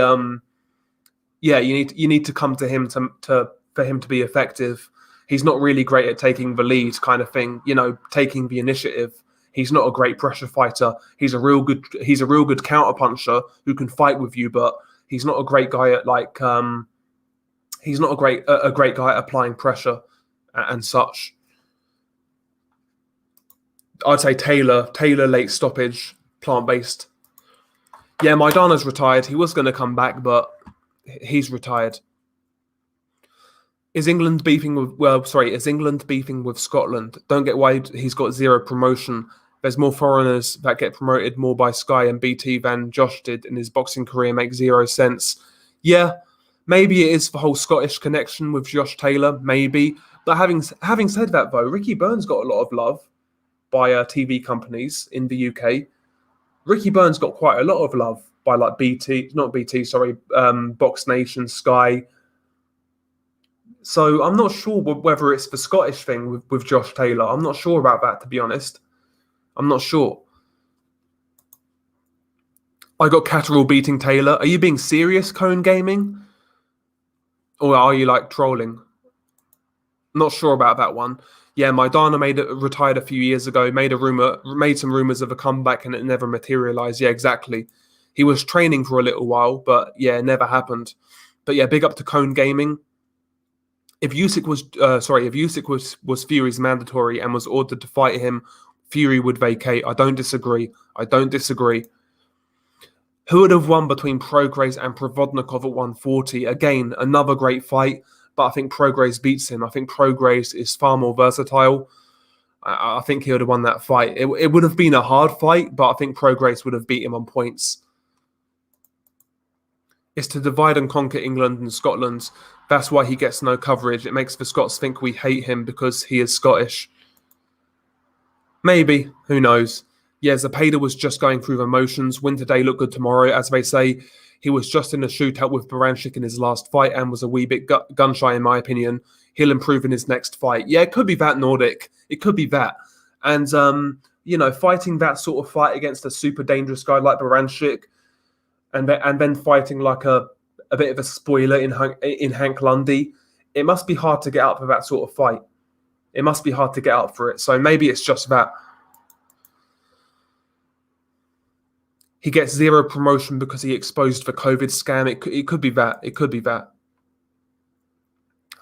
you need to come to him for him to be effective. He's not really great at taking the lead, kind of thing. Taking the initiative. He's not a great pressure fighter. He's a real good counter puncher who can fight with you, but he's not a great guy at he's not a great guy at applying pressure and such. I'd say Taylor late stoppage, plant-based. Yeah, Maidana's retired. He was going to come back, but he's retired. Is England beefing with Scotland? Don't get why he's got zero promotion. There's more foreigners that get promoted more by Sky and BT than Josh did in his boxing career. Makes zero sense. Yeah, maybe it is the whole Scottish connection with Josh Taylor, maybe. But having said that, though, Ricky Burns got a lot of love by TV companies in the UK. Ricky Burns got quite a lot of love by like Box Nation, Sky. So I'm not sure whether it's the Scottish thing with Josh Taylor. I'm not sure about that, to be honest. I'm not sure. I got Catterall beating Taylor. Are you being serious, Cone Gaming? Or are you like trolling? Not sure about that one. Yeah, Maidana retired a few years ago, made some rumors of a comeback, and it never materialized. Yeah, exactly. He was training for a little while, but yeah, it never happened. But yeah, big up to Cone Gaming. If Usyk was Fury's mandatory and was ordered to fight him, Fury would vacate. I don't disagree. Who would have won between Prograis and Provodnikov at 140? Again, another great fight, but I think Prograis beats him. I think Prograis is far more versatile. I think he would have won that fight. It would have been a hard fight, but I think Prograis would have beat him on points. It's to divide and conquer England and Scotland. That's why he gets no coverage. It makes the Scots think we hate him because he is Scottish. Maybe. Who knows? Yeah, Zepeda was just going through the motions. Win today, look good tomorrow. As they say, he was just in a shootout with Baranchik in his last fight and was a wee bit gun-shy, in my opinion. He'll improve in his next fight. Yeah, it could be that, Nordic. It could be that. And, fighting that sort of fight against a super dangerous guy like Baranchik and then fighting like a bit of a spoiler in Hank Lundy, it must be hard to get up for that sort of fight. It must be hard to get up for it. So maybe it's just that. He gets zero promotion because he exposed the COVID scam. It could be that. It could be that.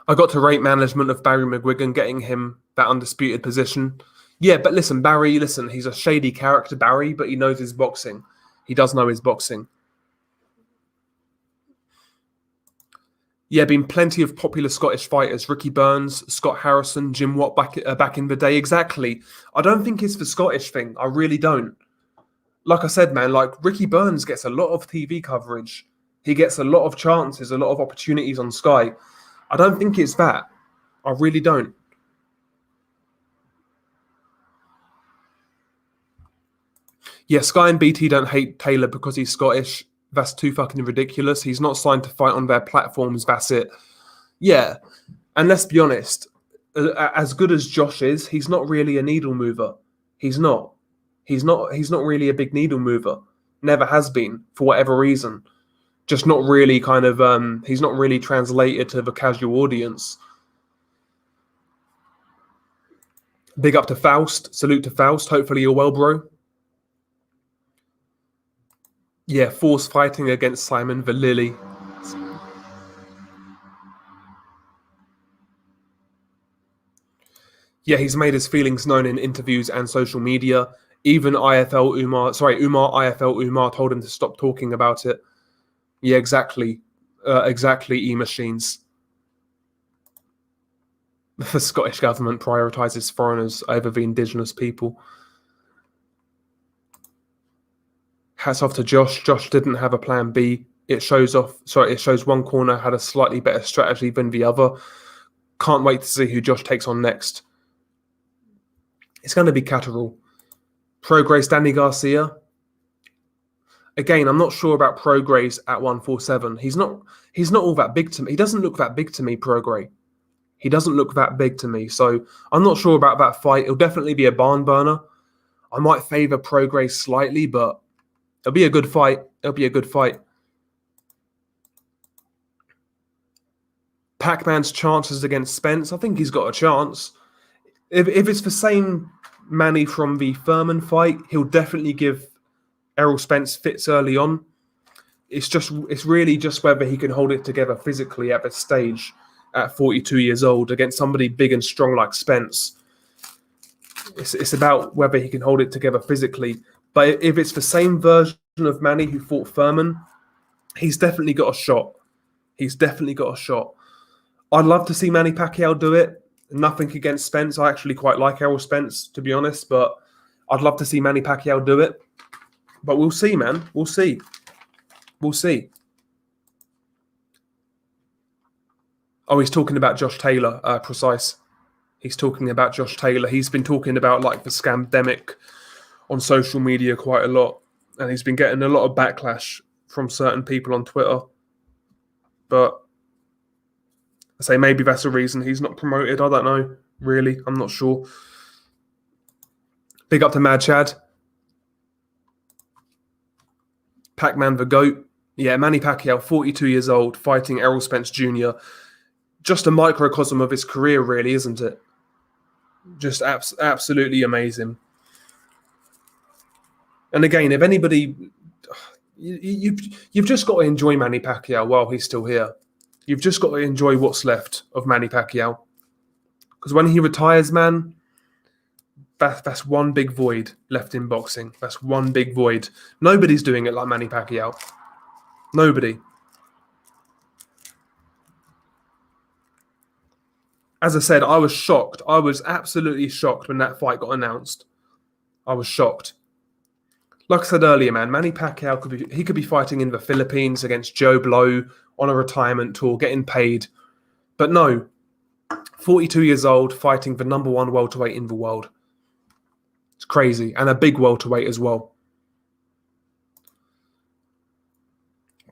I got to rate management of Barry McGuigan getting him that undisputed position. Yeah, but listen, Barry, he's a shady character, Barry, but he knows his boxing. He does know his boxing. Yeah, been plenty of popular Scottish fighters. Ricky Burns, Scott Harrison, Jim Watt back in the day. Exactly. I don't think it's the Scottish thing. I really don't. Like I said, man, like Ricky Burns gets a lot of TV coverage. He gets a lot of chances, a lot of opportunities on Sky. I don't think it's that. I really don't. Yeah, Sky and BT don't hate Taylor because he's Scottish. That's too fucking ridiculous. He's not signed to fight on their platforms. That's it. Yeah. And let's be honest, as good as Josh is, he's not really a needle mover. He's not. He's not really a big needle mover. Never has been, for whatever reason. Just not really he's not really translated to the casual audience. Big up to Faust. Salute to Faust. Hopefully you're well, bro. Yeah, force fighting against Simon the Lily. Yeah, he's made his feelings known in interviews and social media. Even Umar IFL Umar told him to stop talking about it. Yeah, exactly. E-machines. The Scottish government prioritises foreigners over the indigenous people. Hats off to Josh. Josh didn't have a plan B. It shows one corner had a slightly better strategy than the other. Can't wait to see who Josh takes on next. It's going to be Catterall. Prograis, Danny Garcia. Again, I'm not sure about Prograis at 147. He's not all that big to me. He doesn't look that big to me, Prograis. He doesn't look that big to me. So I'm not sure about that fight. It'll definitely be a barn burner. I might favour Prograis slightly, but it'll be a good fight. Pac-Man's chances against Spence, I think he's got a chance. If it's the same Manny from the Furman fight, he'll definitely give Errol Spence fits early on. It's really just whether he can hold it together physically at this stage at 42 years old against somebody big and strong like Spence. It's about whether he can hold it together physically. But if it's the same version of Manny who fought Furman, he's definitely got a shot. I'd love to see Manny Pacquiao do it. Nothing against Spence. I actually quite like Errol Spence, to be honest, but I'd love to see Manny Pacquiao do it. But we'll see, man. We'll see. We'll see. Oh, he's talking about Josh Taylor, precise. He's talking about Josh Taylor. He's been talking about like the scamdemic on social media quite a lot. And he's been getting a lot of backlash from certain people on Twitter. But I say maybe that's the reason he's not promoted. I don't know. Really, I'm not sure. Big up to Mad Chad. Pac-Man the GOAT. Yeah, Manny Pacquiao, 42 years old, fighting Errol Spence Jr. Just a microcosm of his career, really, isn't it? Just absolutely amazing. And again, if anybody... You've just got to enjoy Manny Pacquiao while he's still here. You've just got to enjoy what's left of Manny Pacquiao. Because when he retires, man, that's one big void left in boxing. That's one big void. Nobody's doing it like Manny Pacquiao. Nobody. As I said, I was shocked. I was absolutely shocked when that fight got announced. I was shocked. Like I said earlier, man, Manny Pacquiao could be fighting in the Philippines against Joe Blow on a retirement tour, getting paid. But no, 42 years old, fighting the number one welterweight in the world. It's crazy. And a big welterweight as well.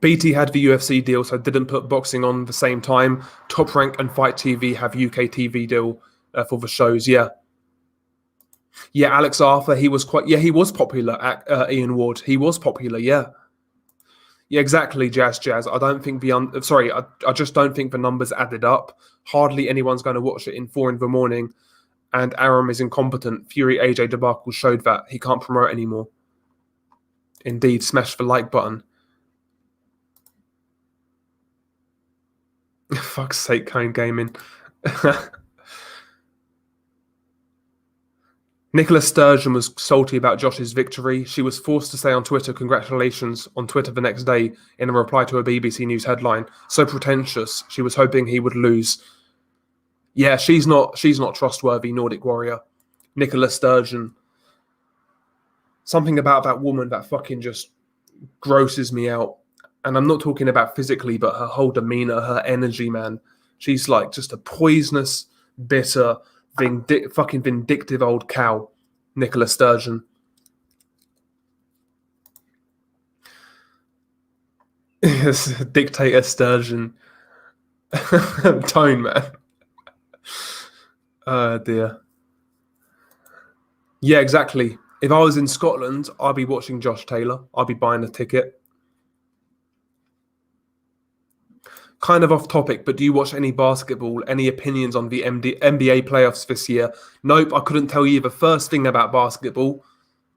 BT had the UFC deal, so didn't put boxing on the same time. Top Rank and Fight TV have UK TV deal for the shows, yeah. Yeah, Alex Arthur, he was popular. Ian Ward, he was popular, yeah. Yeah, exactly, Jazz. I don't think I just don't think the numbers added up. Hardly anyone's going to watch it in 4 a.m. And Aram is incompetent. Fury AJ debacle showed that he can't promote anymore. Indeed, smash the like button. Fuck's sake, Kane Gaming. Nicola Sturgeon was salty about Josh's victory. She was forced to say on Twitter, congratulations, on Twitter the next day in a reply to a BBC News headline. So pretentious. She was hoping he would lose. Yeah, she's not trustworthy, Nordic warrior. Nicola Sturgeon. Something about that woman that fucking just grosses me out. And I'm not talking about physically, but her whole demeanor, her energy, man. She's like just a poisonous, bitter, fucking vindictive old cow, Nicola Sturgeon. Yes, Dictator Sturgeon. Tone, man. Oh, dear. Yeah, exactly. If I was in Scotland, I'd be watching Josh Taylor. I'd be buying a ticket. Kind of off topic, but do you watch any basketball? Any opinions on the NBA playoffs this year? Nope, I couldn't tell you the first thing about basketball.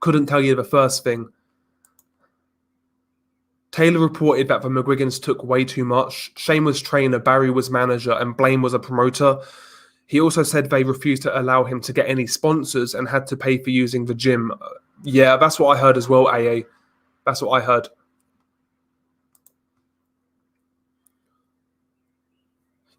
Couldn't tell you the first thing. Taylor reported that the McGuigans took way too much. Shane was trainer, Barry was manager, and Blaine was a promoter. He also said they refused to allow him to get any sponsors and had to pay for using the gym. Yeah, that's what I heard as well, AA. That's what I heard.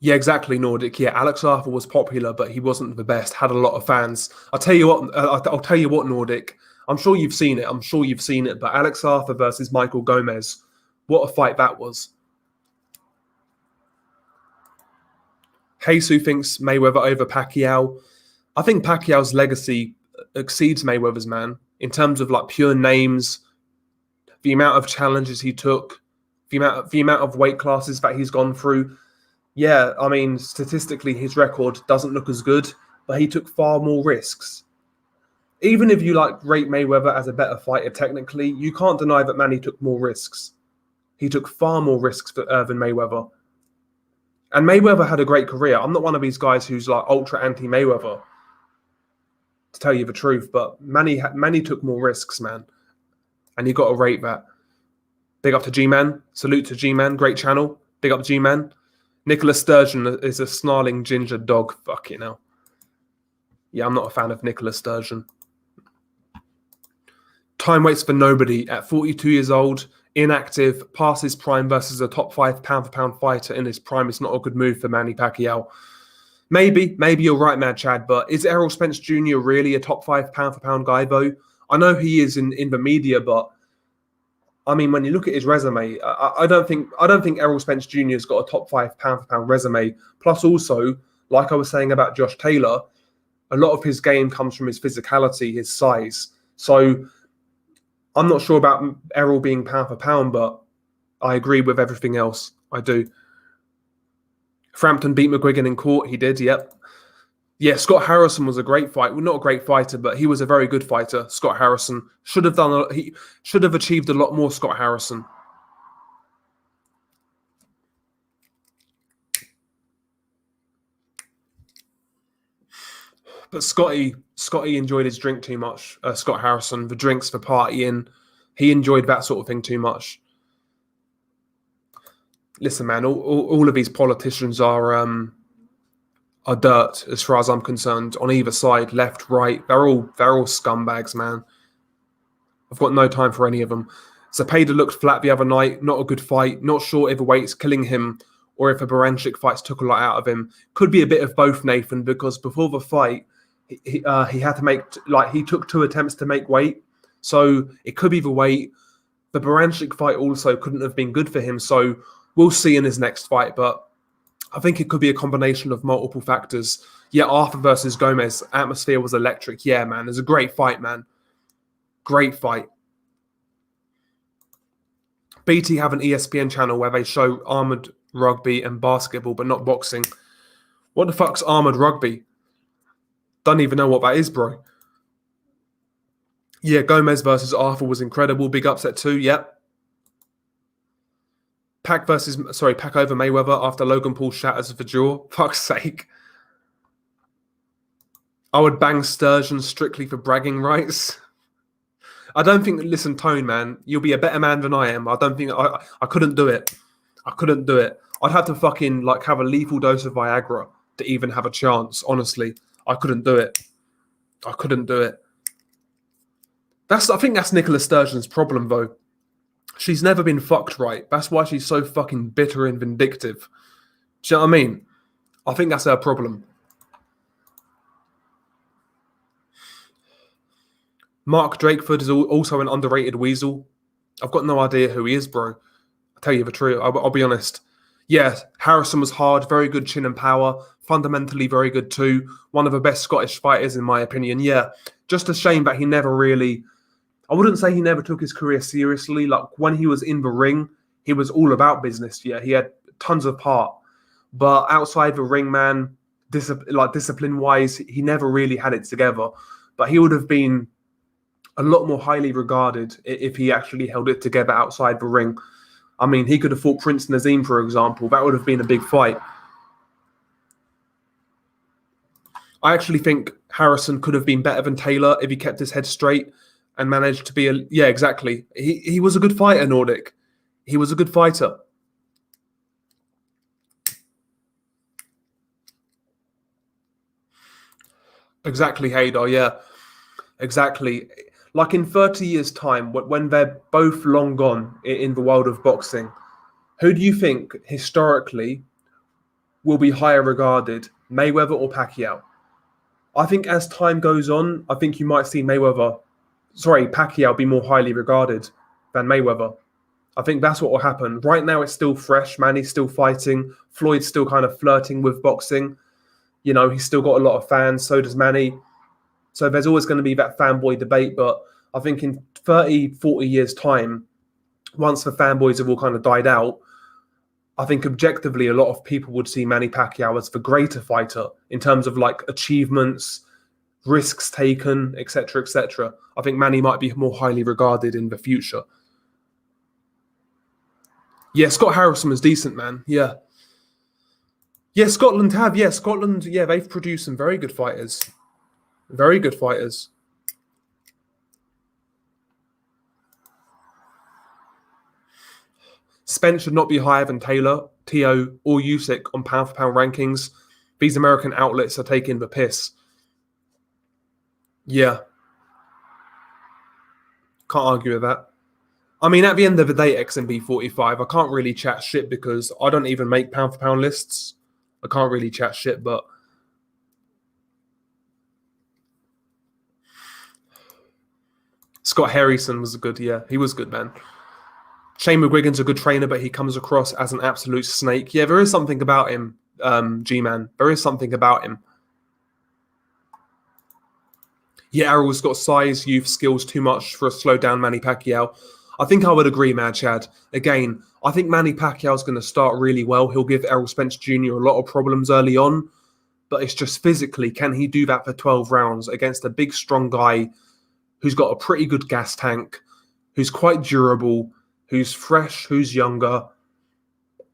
Yeah, exactly, Nordic. Yeah, Alex Arthur was popular, but he wasn't the best. Had a lot of fans. I'll tell you what, Nordic. I'm sure you've seen it. But Alex Arthur versus Michael Gomez, what a fight that was. Jesus thinks Mayweather over Pacquiao. I think Pacquiao's legacy exceeds Mayweather's, man, in terms of like pure names, the amount of challenges he took, the amount of weight classes that he's gone through. Yeah, I mean, statistically, his record doesn't look as good, but he took far more risks. Even if you rate Mayweather as a better fighter technically, you can't deny that Manny took more risks. He took far more risks than Mayweather. And Mayweather had a great career. I'm not one of these guys who's like ultra anti-Mayweather, to tell you the truth, but Manny took more risks, man. And you got to rate that. Big up to G-Man. Salute to G-Man. Great channel. Big up G-Man. Nicola Sturgeon is a snarling ginger dog. Fuck it now. Yeah, I'm not a fan of Nicola Sturgeon. Time waits for nobody. At 42 years old, inactive, past his prime versus a top 5 pound-for-pound fighter in his prime is not a good move for Manny Pacquiao. Maybe you're right, Mad Chad, but is Errol Spence Jr. really a top 5 pound-for-pound guy, though? I know he is in the media, but I mean, when you look at his resume, I don't think Errol Spence Jr. has got a top 5 pound-for-pound resume. Plus, also, like I was saying about Josh Taylor, a lot of his game comes from his physicality, his size. So I'm not sure about Errol being pound for pound, but I agree with everything else. I do. Frampton beat McGuigan in court. He did, yep. Yeah, Scott Harrison was a great fight. Well, not a great fighter, but he was a very good fighter. Scott Harrison he should have achieved a lot more. Scott Harrison. But Scotty enjoyed his drink too much. Scott Harrison, the drinks for partying, he enjoyed that sort of thing too much. Listen, man, all of these politicians are dirt as far as I'm concerned. On either side, left, right, they're all scumbags, man. I've got no time for any of them. Zepeda looked flat the other night. Not a good fight. Not sure if the weight's killing him or if a Baranchik fights took a lot out of him. Could be a bit of both, Nathan, because before the fight, he had to make, he took 2 attempts to make weight. So it could be the weight. The Baranchik fight also couldn't have been good for him. So we'll see in his next fight. But I think it could be a combination of multiple factors. Yeah, Arthur versus Gomez. Atmosphere was electric. Yeah, man. It was a great fight, man. Great fight. BT have an ESPN channel where they show armoured rugby and basketball, but not boxing. What the fuck's armoured rugby? Don't even know what that is, bro. Yeah, Gomez versus Arthur was incredible. Big upset too, yep. Pac over Mayweather after Logan Paul shatters the jaw. Fuck's sake. I would bang Sturgeon strictly for bragging rights. I don't think, listen, Tone, man, you'll be a better man than I am. I don't think, I couldn't do it. I couldn't do it. I'd have to fucking, have a lethal dose of Viagra to even have a chance, honestly. I couldn't do it. I couldn't do it. I think that's Nicola Sturgeon's problem, though. She's never been fucked right. That's why she's so fucking bitter and vindictive. Do you know what I mean? I think that's her problem. Mark Drakeford is also an underrated weasel. I've got no idea who he is, bro. I'll tell you the truth. I'll be honest. Yeah, Harrison was hard, very good chin and power, fundamentally very good too. One of the best Scottish fighters, in my opinion. Yeah, just a shame that he never really... I wouldn't say he never took his career seriously. When he was in the ring, he was all about business. Yeah, he had tons of heart. But outside the ring, man, discipline-wise, he never really had it together. But he would have been a lot more highly regarded if he actually held it together outside the ring. I mean, he could have fought Prince Nazim, for example. That would have been a big fight. I actually think Harrison could have been better than Taylor if he kept his head straight and managed to be yeah, exactly. He was a good fighter, Nordic. He was a good fighter. Exactly, Hader, yeah. Exactly. In 30 years' time, when they're both long gone in the world of boxing, who do you think historically will be higher regarded, Mayweather or Pacquiao? I think as time goes on, I think you might see Pacquiao be more highly regarded than Mayweather. I think that's what will happen. Right now, it's still fresh. Manny's still fighting. Floyd's still kind of flirting with boxing. You know, he's still got a lot of fans. So does Manny. So there's always going to be that fanboy debate. But I think in 30, 40 years' time, once the fanboys have all kind of died out, I think objectively a lot of people would see Manny Pacquiao as the greater fighter in terms of achievements, risks taken, etc., etc. I think Manny might be more highly regarded in the future. Yeah, Scott Harrison was decent, man. Yeah. Yeah, Scotland, they've produced some very good fighters. Very good fighters. Spence should not be higher than Taylor, Teo, or Usyk on pound-for-pound rankings. These American outlets are taking the piss. Yeah. Can't argue with that. I mean, at the end of the day, XMB 45, I can't really chat shit because I don't even make pound for pound lists. I can't really chat shit, but Scott Harrison was good. Yeah, he was good, man. Shane McGuigan's a good trainer, but he comes across as an absolute snake. Yeah, there is something about him, G-Man. There is something about him. Yeah, Errol's got size, youth, skills too much for a slow down Manny Pacquiao. I think I would agree, Mad Chad. Again, I think Manny Pacquiao's going to start really well. He'll give Errol Spence Jr. a lot of problems early on, but it's just physically, can he do that for 12 rounds against a big, strong guy who's got a pretty good gas tank, who's quite durable, who's fresh, who's younger?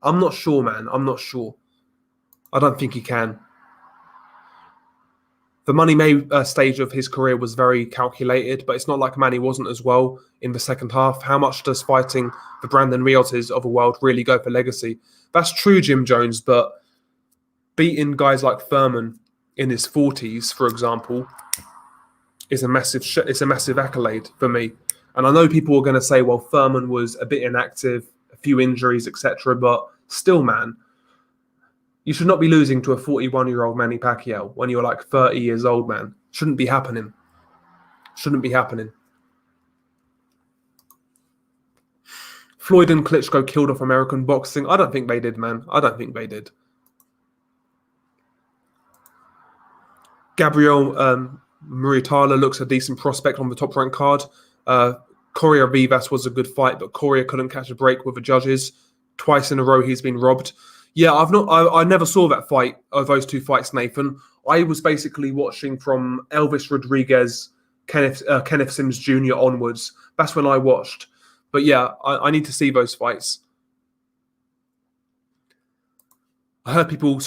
I'm not sure, man. I'm not sure. I don't think he can. The Money May stage of his career was very calculated, but it's not like Manny wasn't as well in the second half. How much does fighting the Brandon Riotas of the world really go for legacy? That's true, Jim Jones, but beating guys like Thurman in his 40s, for example, is a massive accolade for me. And I know people are going to say, well, Thurman was a bit inactive, a few injuries, etc. But still, man, you should not be losing to a 41-year-old Manny Pacquiao when you're like 30 years old, man. Shouldn't be happening. Shouldn't be happening. Floyd and Klitschko killed off American boxing. I don't think they did, man. I don't think they did. Gabriel Muritala looks a decent prospect on the top-ranked card. Correa Vivas was a good fight, but Correa couldn't catch a break with the judges. Twice in a row, he's been robbed. Yeah, I never saw that fight, those two fights, Nathan. I was basically watching from Elvis Rodriguez, Kenneth Sims Jr. onwards. That's when I watched. But yeah, I need to see those fights. I heard people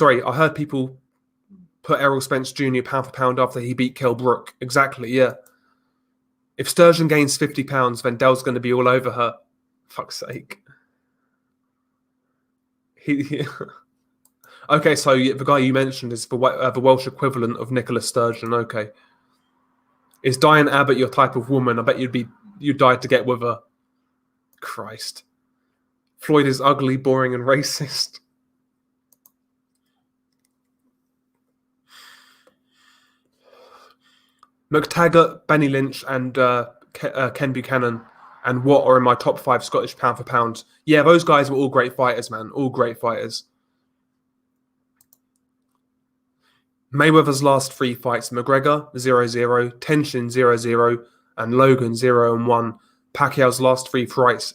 put Errol Spence Jr. pound for pound after he beat Kell Brook. Exactly, yeah. If Sturgeon gains 50 pounds, then Dell's going to be all over her. Fuck's sake. Okay, so the guy you mentioned is the Welsh equivalent of Nicola Sturgeon. Okay. Is Diane Abbott your type of woman? I bet you'd die to get with her. Christ. Floyd is ugly, boring, and racist. McTaggart, Benny Lynch, and Ken Buchanan and Watt are in my top 5 Scottish pound for pound. Yeah, those guys were all great fighters, man. All great fighters. Mayweather's last 3 fights: McGregor 0-0, Tenshin 0-0, and Logan 0-1. Pacquiao's last 3 fights: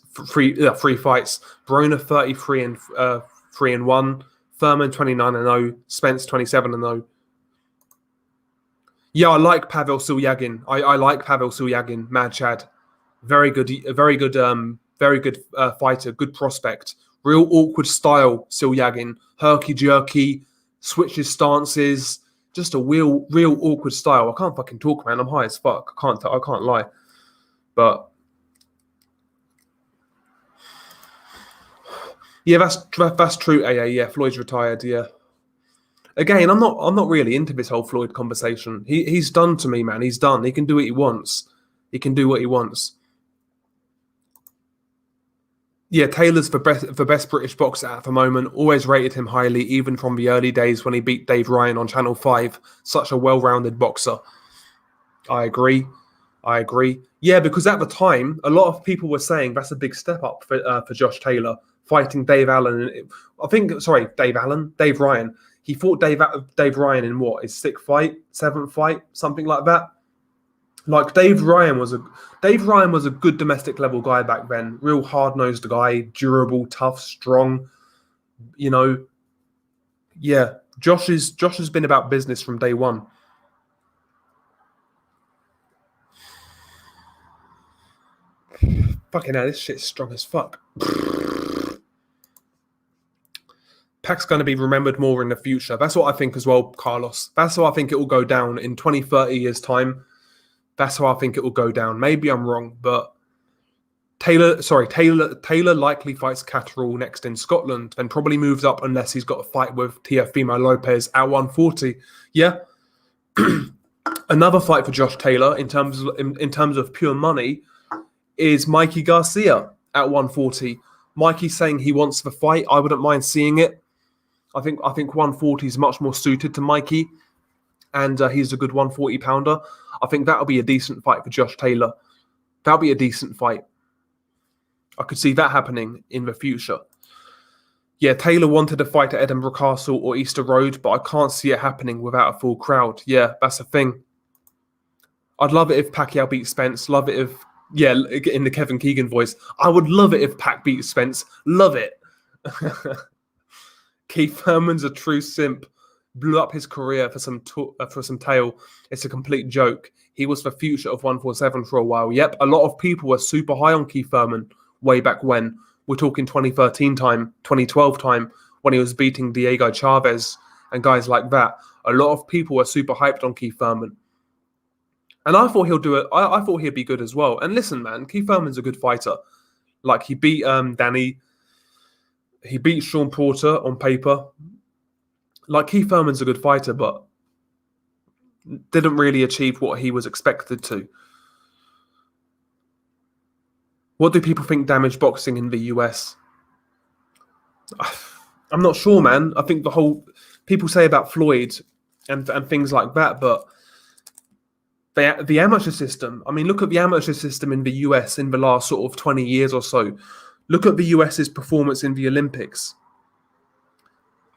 Broner 33-3-1, Thurman 29-0, Spence 27-0. Yeah, I like Pavel Sulyagin. I like Pavel Sulyagin, Mad Chad. Very good fighter, good prospect. Real awkward style, Sulyagin. Herky-jerky, switches stances. Just a real awkward style. I can't fucking talk, man. I'm high as fuck. I can't lie. But yeah, that's true, AA. Yeah, Floyd's retired, yeah. Again, I'm not really into this whole Floyd conversation. He's done to me, man. He's done. He can do what he wants. He can do what he wants. Yeah, Taylor's the best British boxer at the moment. Always rated him highly, even from the early days when he beat Dave Ryan on Channel 5. Such a well-rounded boxer. I agree. Yeah, because at the time, a lot of people were saying that's a big step up for Josh Taylor, fighting Dave Allen. Dave Ryan. He fought Dave Ryan in what, his 7th fight, something like that. Like Dave Ryan was a good domestic level guy back then. Real hard-nosed guy, durable, tough, strong. You know, yeah. Josh has been about business from day one. Fucking hell, this shit's strong as fuck. Pac's going to be remembered more in the future. That's what I think as well, Carlos. That's how I think it will go down in 20, 30 years' time. That's how I think it will go down. Maybe I'm wrong, but Taylor likely fights Catterall next in Scotland, then probably moves up unless he's got a fight with Teofimo Lopez at 140. Yeah. Another fight for Josh Taylor in terms of pure money is Mikey Garcia. at 140. Mikey's saying he wants the fight. I wouldn't mind seeing it. I think 140 is much more suited to Mikey, and he's a good 140 pounder. I think that'll be a decent fight for Josh Taylor. That'll be a decent fight. I could see that happening in the future. Yeah, Taylor wanted a fight at Edinburgh Castle or Easter Road, but I can't see it happening without a full crowd. Yeah, that's the thing. I'd love it if Pacquiao beats Spence. Love it if, yeah, in the Kevin Keegan voice, I would love it if Pac beats Spence. Love it. Keith Thurman's a true simp. Blew up his career for some tail. It's a complete joke. He was the future of 147 for a while. Yep, a lot of people were super high on Keith Thurman way back when. We're talking 2013 time, 2012 time, when he was beating Diego Chavez and guys like that. A lot of people were super hyped on Keith Thurman. And I thought he'll do it. I thought he'd be good as well. And listen, man, Keith Thurman's a good fighter. Like, he beat Danny. He beat Sean Porter on paper. Like, Keith Thurman's a good fighter, but didn't really achieve what he was expected to. What do people think damaged boxing in the US? I'm not sure, man. I think people say about Floyd and things like that, but the amateur system, I mean, look at the amateur system in the US in the last sort of 20 years or so. Look at the US's performance in the Olympics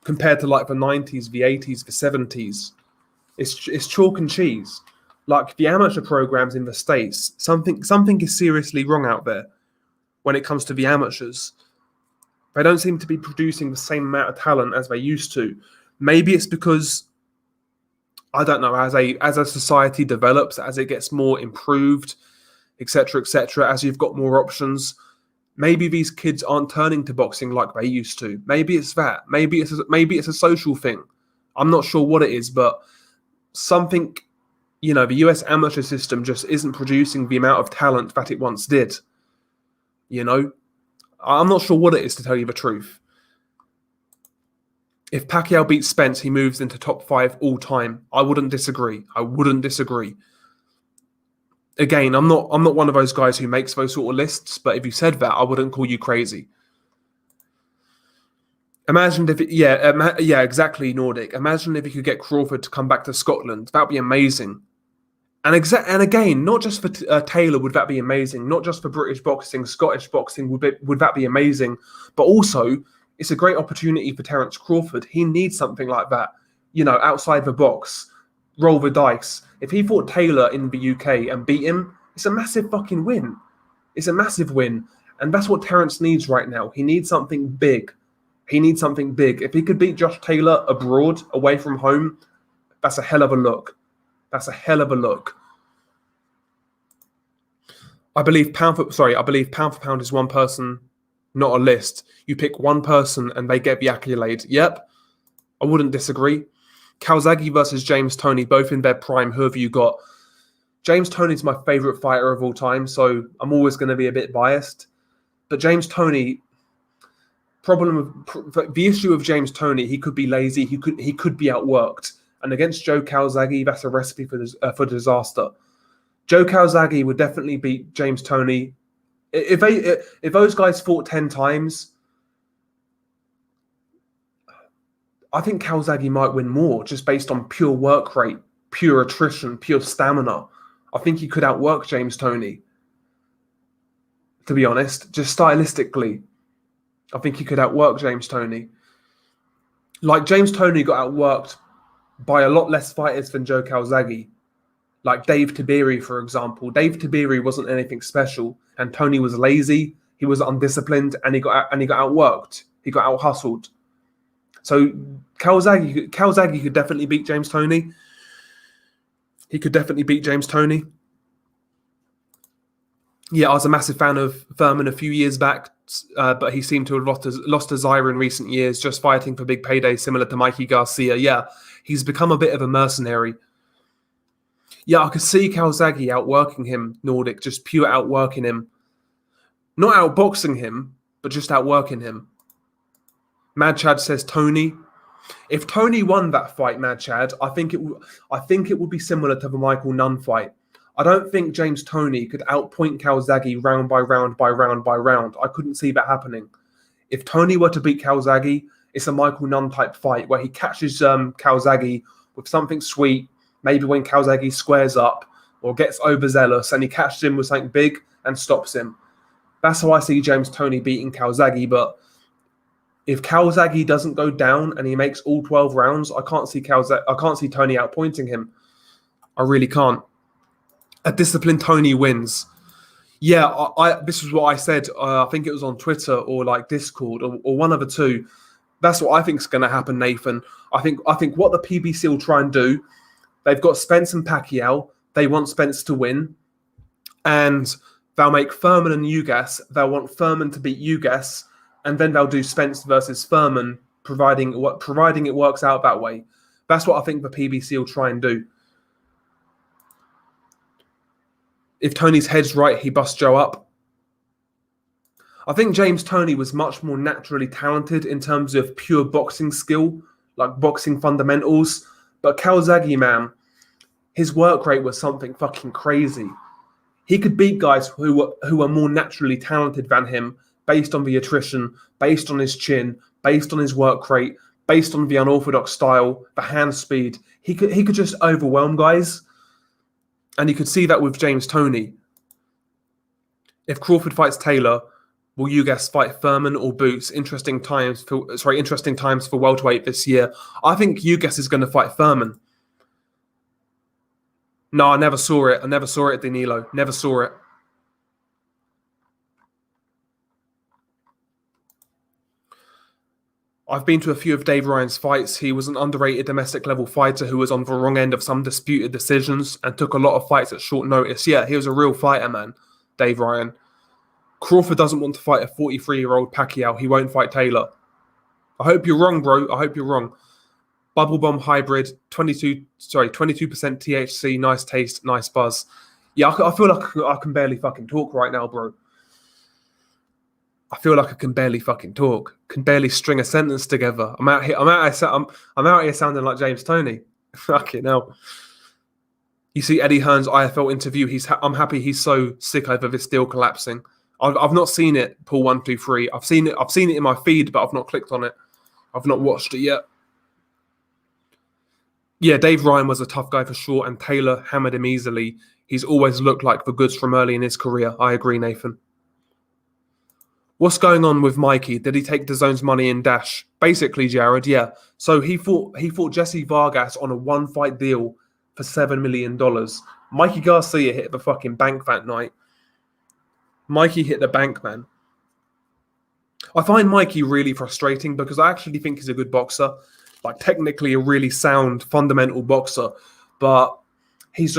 compared to like the 90s, the 80s, the 70s. It's chalk and cheese. Like, the amateur programs in the States, something is seriously wrong out there when it comes to the amateurs. They don't seem to be producing the same amount of talent as they used to. Maybe it's because, I don't know, as a society develops, as it gets more improved, etc., as you've got more options, maybe these kids aren't turning to boxing like they used to. Maybe it's that. Maybe it's a social thing. I'm not sure what it is, but something, the US amateur system just isn't producing the amount of talent that it once did. I'm not sure what it is, to tell you the truth. If Pacquiao beats Spence, he moves into top 5 all time. I wouldn't disagree. Again, I'm not one of those guys who makes those sort of lists, but if you said that, I wouldn't call you crazy. Imagine if, exactly, Nordic. Imagine if you could get Crawford to come back to Scotland. That'd be amazing. And again, not just for Taylor would that be amazing. Not just for British boxing, Scottish boxing would that be amazing. But also, it's a great opportunity for Terence Crawford. He needs something like that, outside the box. Roll the dice. If he fought Taylor in the UK and beat him, it's a massive fucking win. It's a massive win. And that's what Terence needs right now. He needs something big. If he could beat Josh Taylor abroad, away from home, that's a hell of a look. I believe pound for pound is one person, not a list. You pick one person and they get the accolade. Yep, I wouldn't disagree. Calzaghe versus James Toney, both in their prime. Who have you got? James Toney's my favourite fighter of all time, so I'm always going to be a bit biased. But James Toney, the issue of James Toney, he could be lazy, he could be outworked. And against Joe Calzaghe, that's a recipe for disaster. Joe Calzaghe would definitely beat James Toney. If those guys fought 10 times, I think Calzaghe might win more just based on pure work rate, pure attrition, pure stamina. I think he could outwork James Toney. To be honest, just stylistically, I think he could outwork James Toney. Like, James Toney got outworked by a lot less fighters than Joe Calzaghe. Like Dave Tiberi, for example. Dave Tiberi wasn't anything special, and Toney was lazy, he was undisciplined, and he got outworked. He got out-hustled. So Calzaghe could definitely beat James Toney. Yeah, I was a massive fan of Thurman a few years back, but he seemed to have lost his ire in recent years, just fighting for big paydays, similar to Mikey Garcia. Yeah, he's become a bit of a mercenary. Yeah, I could see Calzaghe outworking him, Nordic, just pure outworking him. Not outboxing him, but just outworking him. Mad Chad says Toney. If Toney won that fight, Mad Chad, I think it would be similar to the Michael Nunn fight. I don't think James Toney could outpoint Calzaghe round by round by round by round. I couldn't see that happening. If Toney were to beat Calzaghe, it's a Michael Nunn type fight where he catches Calzaghe with something sweet, maybe when Calzaghe squares up or gets overzealous and he catches him with something big and stops him. That's how I see James Toney beating Calzaghe. But if Calzaghe doesn't go down and he makes all 12 rounds, I can't see Toney outpointing him. I really can't. A disciplined Toney wins. Yeah, this is what I said. I think it was on Twitter or like Discord or one of the two. That's what I think is going to happen, Nathan. I think what the PBC will try and do, they've got Spence and Pacquiao. They want Spence to win. And they'll make Furman and Ugas. They'll want Furman to beat Ugas. And then they'll do Spence versus Furman, providing it works out that way. That's what I think the PBC will try and do. If Toney's head's right, he busts Joe up. I think James Toney was much more naturally talented in terms of pure boxing skill, like boxing fundamentals. But Calzaghe, man, his work rate was something fucking crazy. He could beat guys who are more naturally talented than him based on the attrition, based on his chin, based on his work rate, based on the unorthodox style, the hand speed. He could just overwhelm guys. And you could see that with James Toney. If Crawford fights Taylor, will Ugas fight Furman or Boots? Interesting times for welterweight this year. I think Ugas is going to fight Furman. No, I never saw it. Danilo. Never saw it. I've been to a few of Dave Ryan's fights. He was an underrated domestic level fighter who was on the wrong end of some disputed decisions and took a lot of fights at short notice. Yeah, he was a real fighter, man, Dave Ryan. Crawford doesn't want to fight a 43-year-old Pacquiao. He won't fight Taylor. I hope you're wrong, bro. I hope you're wrong. Bubble Bomb Hybrid, 22% THC, nice taste, nice buzz. Yeah, I feel like I can barely fucking talk right now, bro. I feel like I can barely fucking talk. Can barely string a sentence together. I'm out here sounding like James Toney. Fucking hell. You see Eddie Hearn's IFL interview. I'm happy he's so sick over this deal collapsing. I've not seen it. Paul 123. I've seen it in my feed, but I've not clicked on it. I've not watched it yet. Yeah, Dave Ryan was a tough guy for sure, and Taylor hammered him easily. He's always looked like the goods from early in his career. I agree, Nathan. What's going on with Mikey? Did he take DAZN's money in Dash? Basically, Jared, yeah. So he fought Jesse Vargas on a one-fight deal for $7 million. Mikey Garcia hit the fucking bank that night. Mikey hit the bank, man. I find Mikey really frustrating because I actually think he's a good boxer. Like, technically a really sound, fundamental boxer. But he's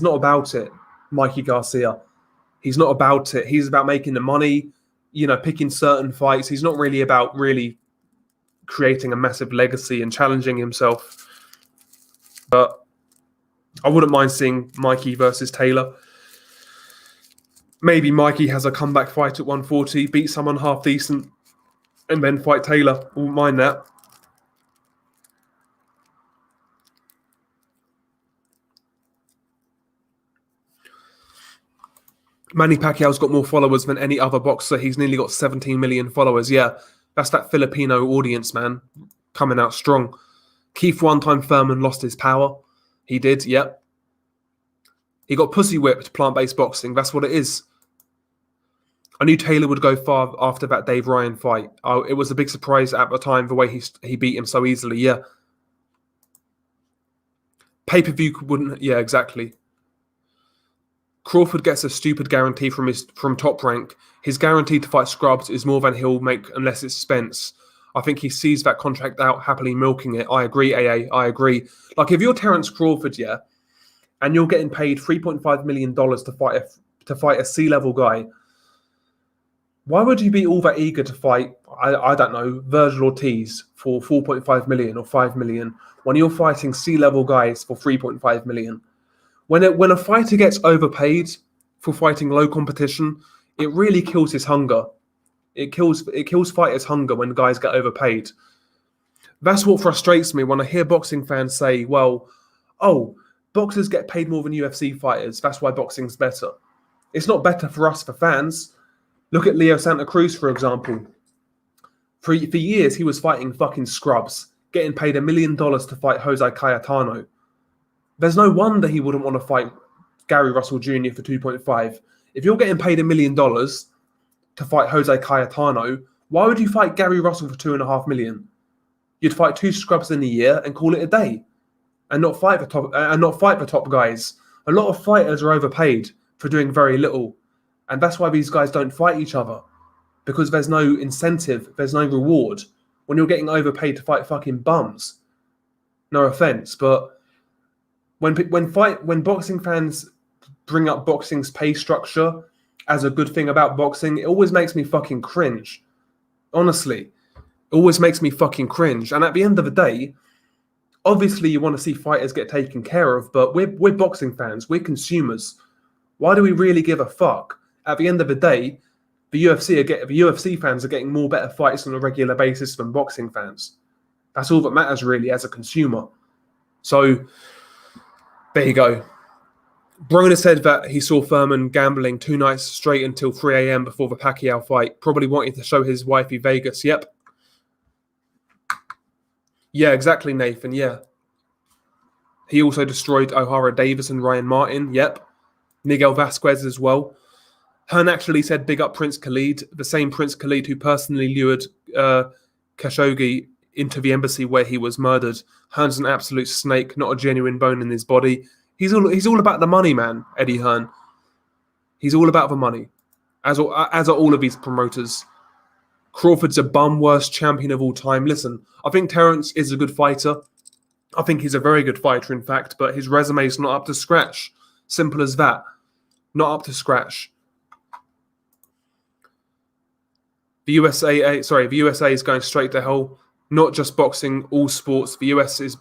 not about it, Mikey Garcia. He's not about it. He's about making the money, picking certain fights. He's not really about really creating a massive legacy and challenging himself. But I wouldn't mind seeing Mikey versus Taylor. Maybe Mikey has a comeback fight at 140, beat someone half decent, and then fight Taylor. I wouldn't mind that. Manny Pacquiao's got more followers than any other boxer. He's nearly got 17 million followers. Yeah, that's that Filipino audience, man, coming out strong. Keith one-time Furman lost his power. He did, yep. He got pussy whipped, plant-based boxing. That's what it is. I knew Taylor would go far after that Dave Ryan fight. It was a big surprise at the time, the way he beat him so easily, yeah. Pay-per-view wouldn't, yeah, exactly. Crawford gets a stupid guarantee from Top Rank. His guarantee to fight Scrubs is more than he'll make unless it's Spence. I think he sees that contract out, happily milking it. I agree, AA. I agree. Like, if you're Terence Crawford, yeah, and you're getting paid $3.5 million to fight a C-level guy, why would you be all that eager to fight, I don't know, Virgil Ortiz for $4.5 million or $5 million when you're fighting C-level guys for $3.5 million? When a fighter gets overpaid for fighting low competition, it really kills his hunger. It kills fighters' hunger when guys get overpaid. That's what frustrates me when I hear boxing fans say, well, oh, Boxers get paid more than UFC fighters. That's why boxing's better. It's not better for us, for fans. Look at Leo Santa Cruz, for example. For years, he was fighting fucking scrubs, getting paid $1 million to fight Jose Cayetano. There's no wonder he wouldn't want to fight Gary Russell Jr. for 2.5. If you're getting paid $1 million to fight Jose Cayetano, why would you fight Gary Russell for $2.5 million? You'd fight 2 scrubs in a year and call it a day, and not fight the top guys. A lot of fighters are overpaid for doing very little, and that's why these guys don't fight each other, because there's no incentive, there's no reward when you're getting overpaid to fight fucking bums. No offense, but when boxing fans bring up boxing's pay structure as a good thing about boxing, it always makes me fucking cringe. Honestly, it always makes me fucking cringe. And at the end of the day, obviously you want to see fighters get taken care of, but we're boxing fans, we're consumers. Why do we really give a fuck? At the end of the day, the UFC fans are getting more better fights on a regular basis than boxing fans. That's all that matters really as a consumer. So there you go. Broner said that he saw Furman gambling 2 nights straight until 3 a.m. before the Pacquiao fight. Probably wanted to show his wifey Vegas. Yep. Yeah, exactly, Nathan. Yeah. He also destroyed O'Hara Davis and Ryan Martin. Yep. Miguel Vasquez as well. Hearn actually said big up Prince Khalid, the same Prince Khalid who personally lured Khashoggi into the embassy where he was murdered. Hearn's an absolute snake, not a genuine bone in his body. He's all about the money, man, Eddie Hearn. He's all about the money, as are all of these promoters. Crawford's a bum, worst champion of all time. Listen, I think Terence is a good fighter. I think he's a very good fighter, in fact, but his resume is not up to scratch. Simple as that. Not up to scratch. The USA is going straight to hell. Not just boxing, all sports. The US is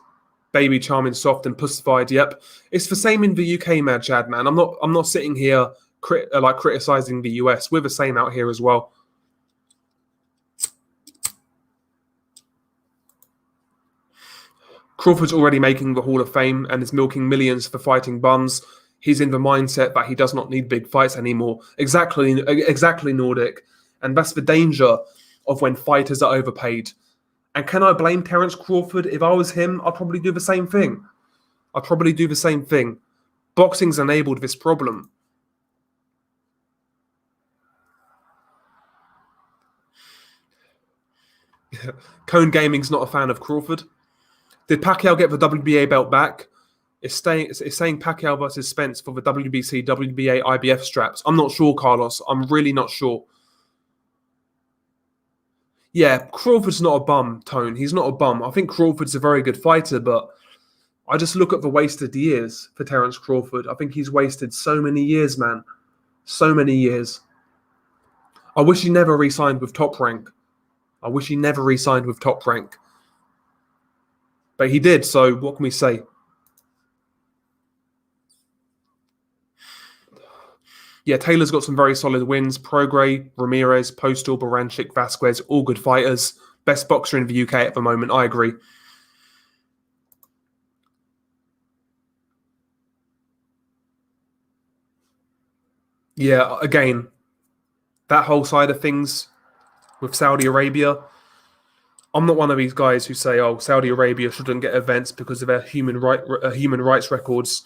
baby charming, soft and pussified. Yep, it's the same in the UK, Mad Chad, man. I'm not sitting here criticizing the US. We're the same out here as well. Crawford's already making the Hall of Fame and is milking millions for fighting bums. He's in the mindset that he does not need big fights anymore. Exactly, Nordic. And that's the danger of when fighters are overpaid. And can I blame Terence Crawford? If I was him, I'd probably do the same thing. Boxing's enabled this problem. Cone Gaming's not a fan of Crawford. Did Pacquiao get the WBA belt back? It's saying Pacquiao versus Spence for the WBC, WBA, IBF straps. I'm not sure, Carlos. I'm really not sure. Yeah, Crawford's not a bum, Tone. He's not a bum. I think Crawford's a very good fighter, but I just look at the wasted years for Terence Crawford. I think he's wasted so many years, man. So many years. I wish he never re-signed with Top Rank. But he did, so what can we say? Yeah, Taylor's got some very solid wins. Prograis, Ramirez, Postal, Baranchik, Vasquez, all good fighters. Best boxer in the UK at the moment, I agree. Yeah, again, that whole side of things with Saudi Arabia, I'm not one of these guys who say, oh, Saudi Arabia shouldn't get events because of their human rights records.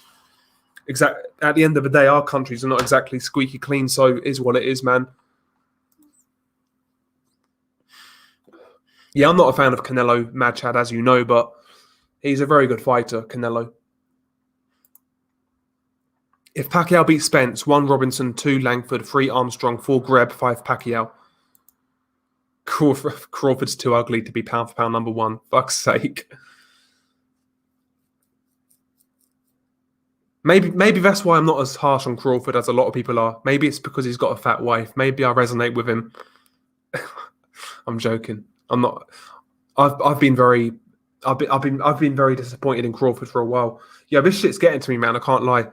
At the end of the day, our countries are not exactly squeaky clean, so it is what it is, man. Yeah, I'm not a fan of Canelo, Mad Chad, as you know, but he's a very good fighter, Canelo. If Pacquiao beats Spence, 1 Robinson, 2 Langford, 3 Armstrong, 4 Greb, 5 Pacquiao. Crawford's too ugly to be pound for pound number 1. Fuck's sake. Maybe that's why I'm not as harsh on Crawford as a lot of people are. Maybe it's because he's got a fat wife. Maybe I resonate with him. I'm joking. I'm not. I've been very disappointed in Crawford for a while. Yeah, this shit's getting to me, man. I can't lie.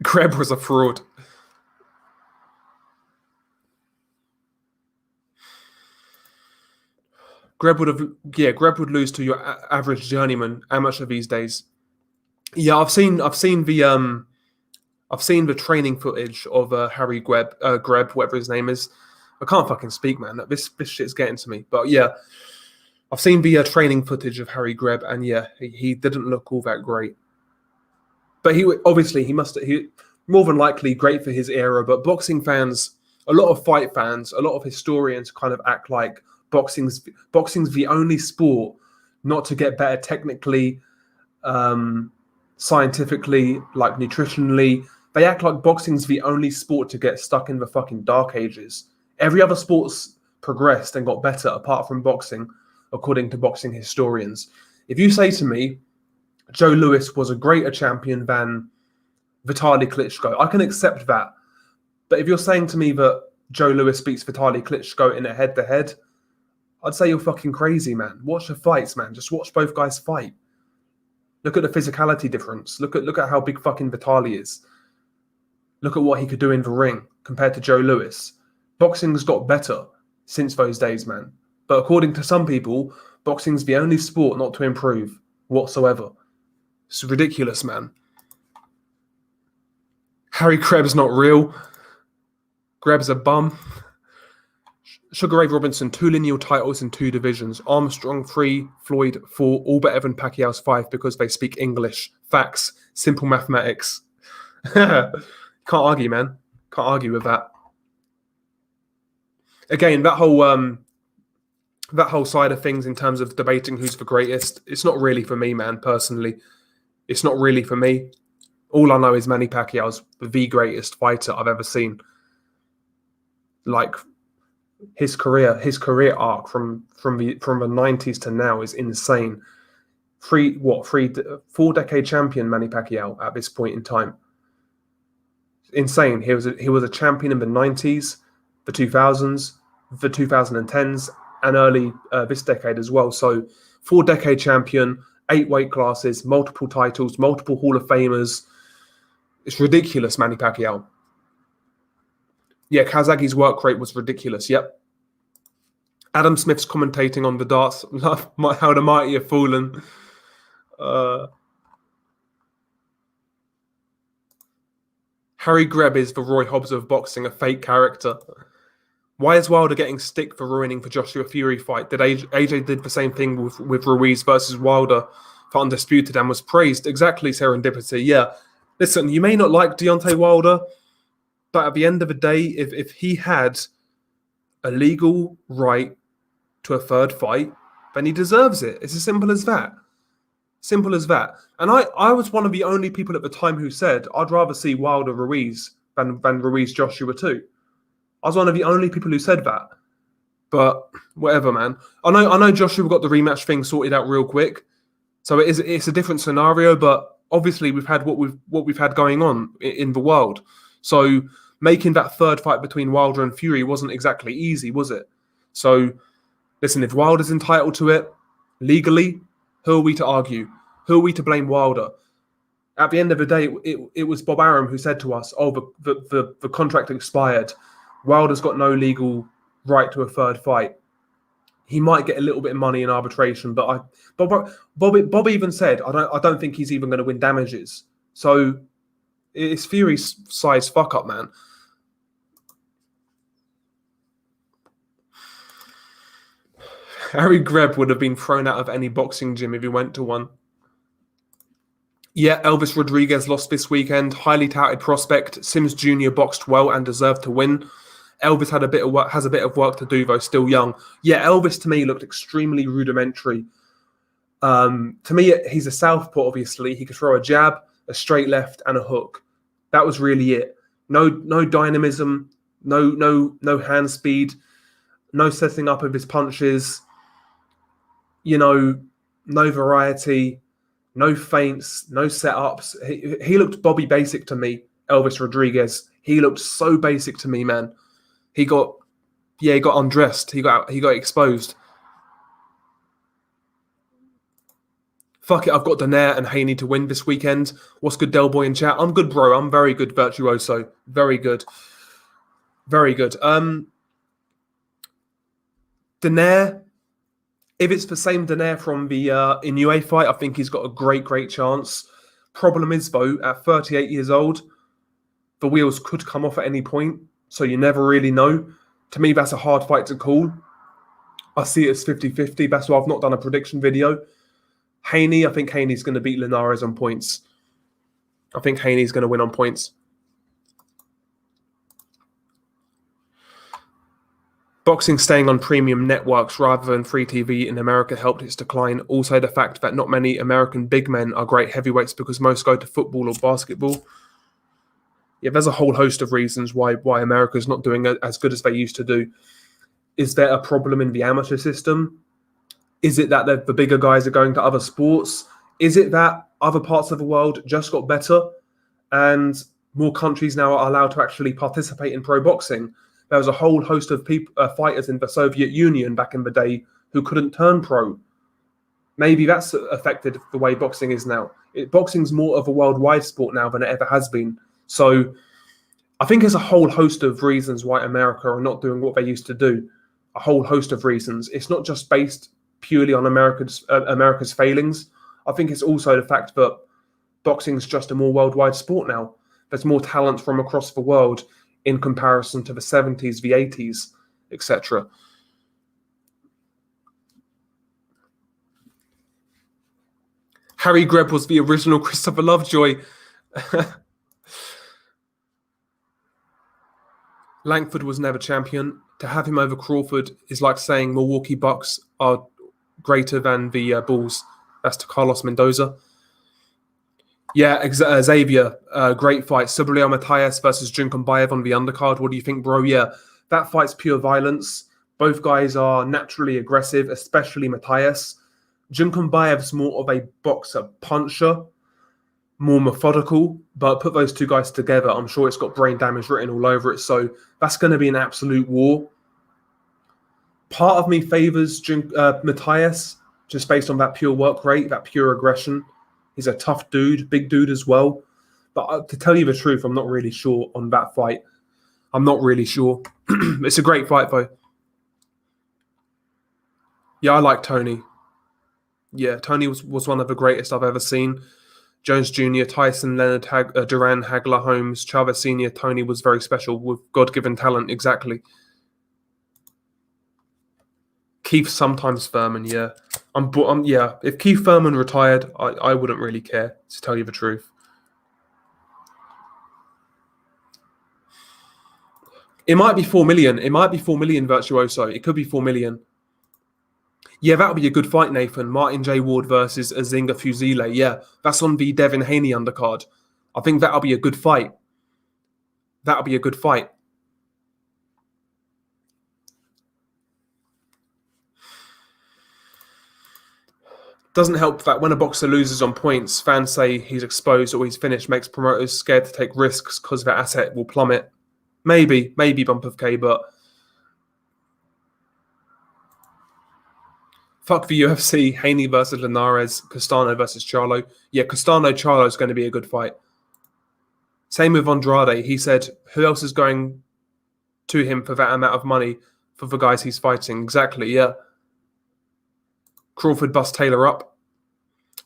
Greb was a fraud. Greb would lose to your average journeyman amateur these days. Yeah, I've seen the training footage of Harry Greb, whatever his name is. I can't fucking speak, man. This shit's getting to me. But yeah, I've seen the training footage of Harry Greb, and yeah, he didn't look all that great. But he more than likely great for his era. But boxing fans, a lot of fight fans, a lot of historians kind of act like boxing's the only sport not to get better technically, scientifically, like nutritionally. They act like boxing's the only sport to get stuck in the fucking dark ages. Every other sport's progressed and got better apart from boxing, according to boxing historians. If you say to me, Joe Louis was a greater champion than Vitaly Klitschko, I can accept that. But if you're saying to me that Joe Louis beats Vitaly Klitschko in a head-to-head, I'd say you're fucking crazy, man. Watch the fights, man. Just watch both guys fight. Look at the physicality difference. Look at how big fucking Vitaly is. Look at what he could do in the ring compared to Joe Louis. Boxing's got better since those days, man. But according to some people, boxing's the only sport not to improve whatsoever. It's ridiculous, man. Harry Krebs not real. Greb's a bum. Sugar Ray Robinson, 2 lineal titles in 2 divisions. Armstrong 3, Floyd 4, all better than Pacquiao's 5 because they speak English. Facts. Simple mathematics. Can't argue, man. Can't argue with that. Again, that whole side of things in terms of debating who's the greatest, it's not really for me, man, personally. It's not really for me. All I know is Manny Pacquiao's the greatest fighter I've ever seen. Like, his career arc from the 90s to now is insane. 4-decade champion Manny Pacquiao at this point in time. Insane. He was a champion in the 90s, the 2000s, the 2010s, and early this decade as well. So 4-decade champion, 8 weight classes, multiple titles, multiple Hall of Famers. It's ridiculous, Manny Pacquiao. Yeah, Kazagi's work rate was ridiculous. Yep. Adam Smith's commentating on the darts. How the mighty have fallen. Harry Greb is the Roy Hobbs of boxing, a fake character. Why is Wilder getting stick for ruining the Joshua Fury fight? Did AJ did the same thing with Ruiz versus Wilder for Undisputed and was praised? Exactly, serendipity. Yeah. Listen, you may not like Deontay Wilder, but at the end of the day, if he had a legal right to a 3rd fight, then he deserves it. It's as simple as that. Simple as that. And I was one of the only people at the time who said I'd rather see Wilder Ruiz than Ruiz Joshua too. I was one of the only people who said that. But whatever, man. I know Joshua got the rematch thing sorted out real quick. So it's a different scenario, but obviously we've had what we've had going on in the world. So making that 3rd fight between Wilder and Fury wasn't exactly easy, was it? So listen, if Wilder's entitled to it legally, who are we to argue? Who are we to blame Wilder? At the end of the day, it was Bob Arum who said to us, "Oh, the contract expired. Wilder's got no legal right to a 3rd fight. He might get a little bit of money in arbitration, but Bob even said, I don't think he's even going to win damages. So it's Fury's size fuck up, man." Harry Greb would have been thrown out of any boxing gym if he went to one. Yeah, Elvis Rodriguez lost this weekend. Highly touted prospect. Sims Jr. boxed well and deserved to win. Elvis has a bit of work to do, though, still young. Yeah, Elvis, to me, looked extremely rudimentary. To me, he's a southpaw, obviously. He could throw a jab, a straight left, and a hook. That was really it. No dynamism, no hand speed, no setting up of his punches. No variety, no feints, no setups. He looked Bobby Basic to me, Elvis Rodriguez. He looked so basic to me, man. He got undressed. He got exposed. Fuck it, I've got Donaire and Haney to win this weekend. What's good, Del Boy in chat? I'm good, bro. I'm very good, Virtuoso. Very good. Very good. Donaire, If it's the same Donaire from the Inoue fight, I think he's got a great chance. Problem is, though, at 38 years old, the wheels could come off at any point, so you never really know. To me, that's a hard fight to call. I see it as 50-50. That's why I've not done a prediction video. Haney, I think Haney's going to beat Linares on points. I think Haney's going to win on points. Boxing staying on premium networks rather than free TV in America helped its decline. Also, the fact that not many American big men are great heavyweights because most go to football or basketball. Yeah, there's a whole host of reasons why America's not doing as good as they used to do. Is there a problem in the amateur system? Is it that the bigger guys are going to other sports? Is it that other parts of the world just got better and more countries now are allowed to actually participate in pro boxing? There was a whole host of fighters in the Soviet Union back in the day who couldn't turn pro. Maybe that's affected the way boxing is now. Boxing's more of a worldwide sport now than it ever has been. So I think there's a whole host of reasons why America are not doing what they used to do. A whole host of reasons. It's not just based purely on America's failings. I think it's also the fact that boxing's just a more worldwide sport now. There's more talent from across the world in comparison to the 70s, the 80s, etc. Harry Greb was the original Christopher Lovejoy. Langford was never champion. To have him over Crawford is like saying Milwaukee Bucks are greater than the Bulls. That's to Carlos Mendoza. Yeah, Xavier, great fight. Subriel Matias versus Junkumbayev on the undercard. What do you think, bro? Yeah, that fight's pure violence. Both guys are naturally aggressive, especially Matias. Junkumbayev's more of a boxer puncher, more methodical, but put those two guys together, I'm sure it's got brain damage written all over it. So that's going to be an absolute war. Part of me favours Matias just based on that pure work rate, that pure aggression. He's a tough dude, big dude as well. But to tell you the truth, I'm not really sure on that fight. I'm not really sure. It's a great fight, though. Yeah, I like Tony. Yeah, Tony was one of the greatest I've ever seen. Jones Jr., Tyson, Leonard, Duran, Hagler, Holmes, Chavez Sr., Tony was very special with God-given talent, exactly. Keith sometimes Thurman, yeah. Yeah, if Keith Thurman retired, I wouldn't really care, to tell you the truth. It might be 4 million. It might be 4 million, Virtuoso. It could be 4 million. Yeah, that would be a good fight, Nathan. Martin J. Ward versus Azinga Fusile. Yeah, that's on the Devin Haney undercard. I think that'll be a good fight. That'll be a good fight. Doesn't help that when a boxer loses on points, fans say he's exposed or he's finished, makes promoters scared to take risks because their asset will plummet. Maybe bump of K, but fuck the UFC. Haney versus Linares, Castano versus Charlo. Yeah, Castano-Charlo is going to be a good fight. Same with Andrade. He said, who else is going to him for that amount of money for the guys he's fighting? Exactly, yeah. Crawford bust Taylor up.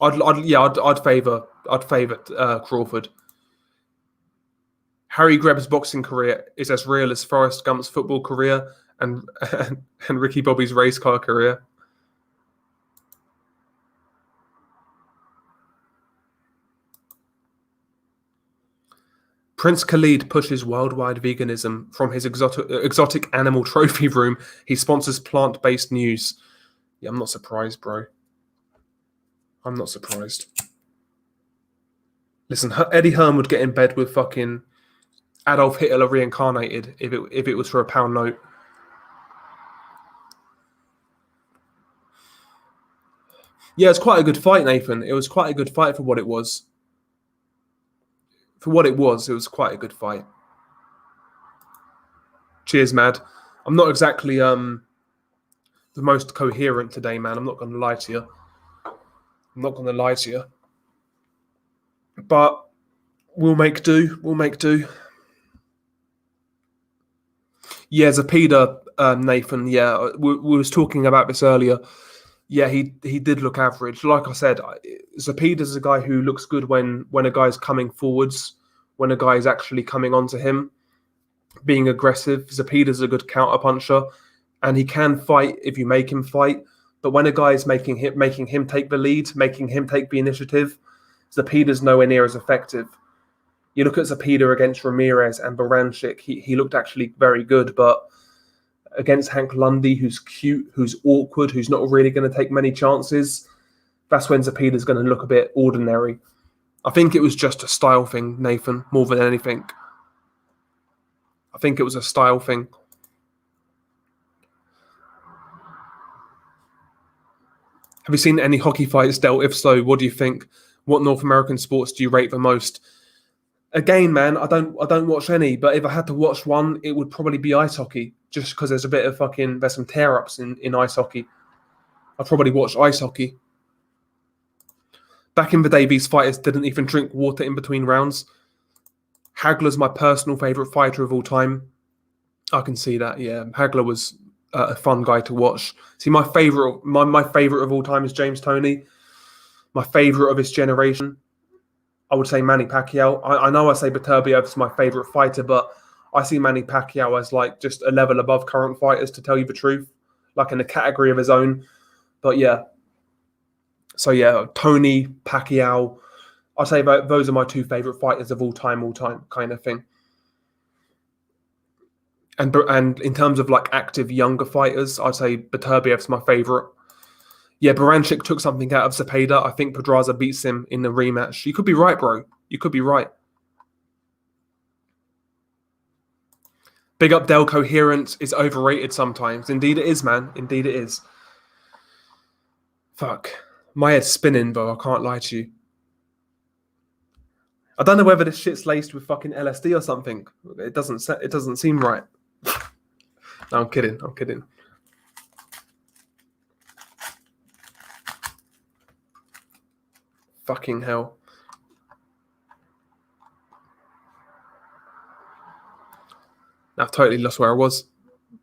I'd favour Crawford. Harry Greb's boxing career is as real as Forrest Gump's football career and Ricky Bobby's race car career. Prince Khalid pushes worldwide veganism. From his exotic animal trophy room, he sponsors plant-based news. Yeah, I'm not surprised, bro. I'm not surprised. Listen, Eddie Hearn would get in bed with fucking Adolf Hitler reincarnated if it was for a pound note. Yeah, it's quite a good fight, Nathan. It was quite a good fight for what it was. For what it was quite a good fight. Cheers, Mad. I'm not exactly the most coherent today, man. I'm not going to lie to you. But we'll make do. Yeah, Zapida, Nathan. Yeah, we was talking about this earlier. Yeah, he did look average. Like I said, Zepeda's a guy who looks good when a guy's coming forwards, when a guy is actually coming onto him, being aggressive. Zepeda's a good counter puncher, and he can fight if you make him fight. But when a guy is making him take the lead, making him take the initiative, Zepeda's nowhere near as effective. You look at Zepeda against Ramirez and Baranchik, he looked actually very good, but against Hank Lundy, who's cute, who's awkward, who's not really going to take many chances, that's when Zepeda's going to look a bit ordinary. I think it was just a style thing, Nathan, more than anything. I think it was a style thing. Have you seen any hockey fights, Del? If so, what do you think? What North American sports do you rate the most? Again, man, I don't watch any, but if I had to watch one, it would probably be ice hockey, just because there's a bit of there's some tear-ups in ice hockey. I'd probably watch ice hockey. Back in the day, these fighters didn't even drink water in between rounds. Hagler's my personal favourite fighter of all time. I can see that, yeah. Hagler was a fun guy to watch. See, my favourite of all time is James Toney. My favourite of his generation, I would say Manny Pacquiao. I know I say Beterbiev is my favourite fighter, but I see Manny Pacquiao as like just a level above current fighters, to tell you the truth, like in a category of his own. But yeah. So yeah, Toney, Pacquiao, I'd say those are my two favourite fighters of all time kind of thing. And in terms of like active younger fighters, I'd say Beterbiev's my favourite. Yeah, Baranchik took something out of Zepeda. I think Pedraza beats him in the rematch. You could be right, bro. You could be right. Big up Del, coherence is overrated sometimes. Indeed it is, man. Indeed it is. Fuck. My head's spinning, bro. I can't lie to you. I don't know whether this shit's laced with fucking LSD or something. It doesn't seem right. No, I'm kidding. I'm kidding. Fucking hell. I've totally lost where I was.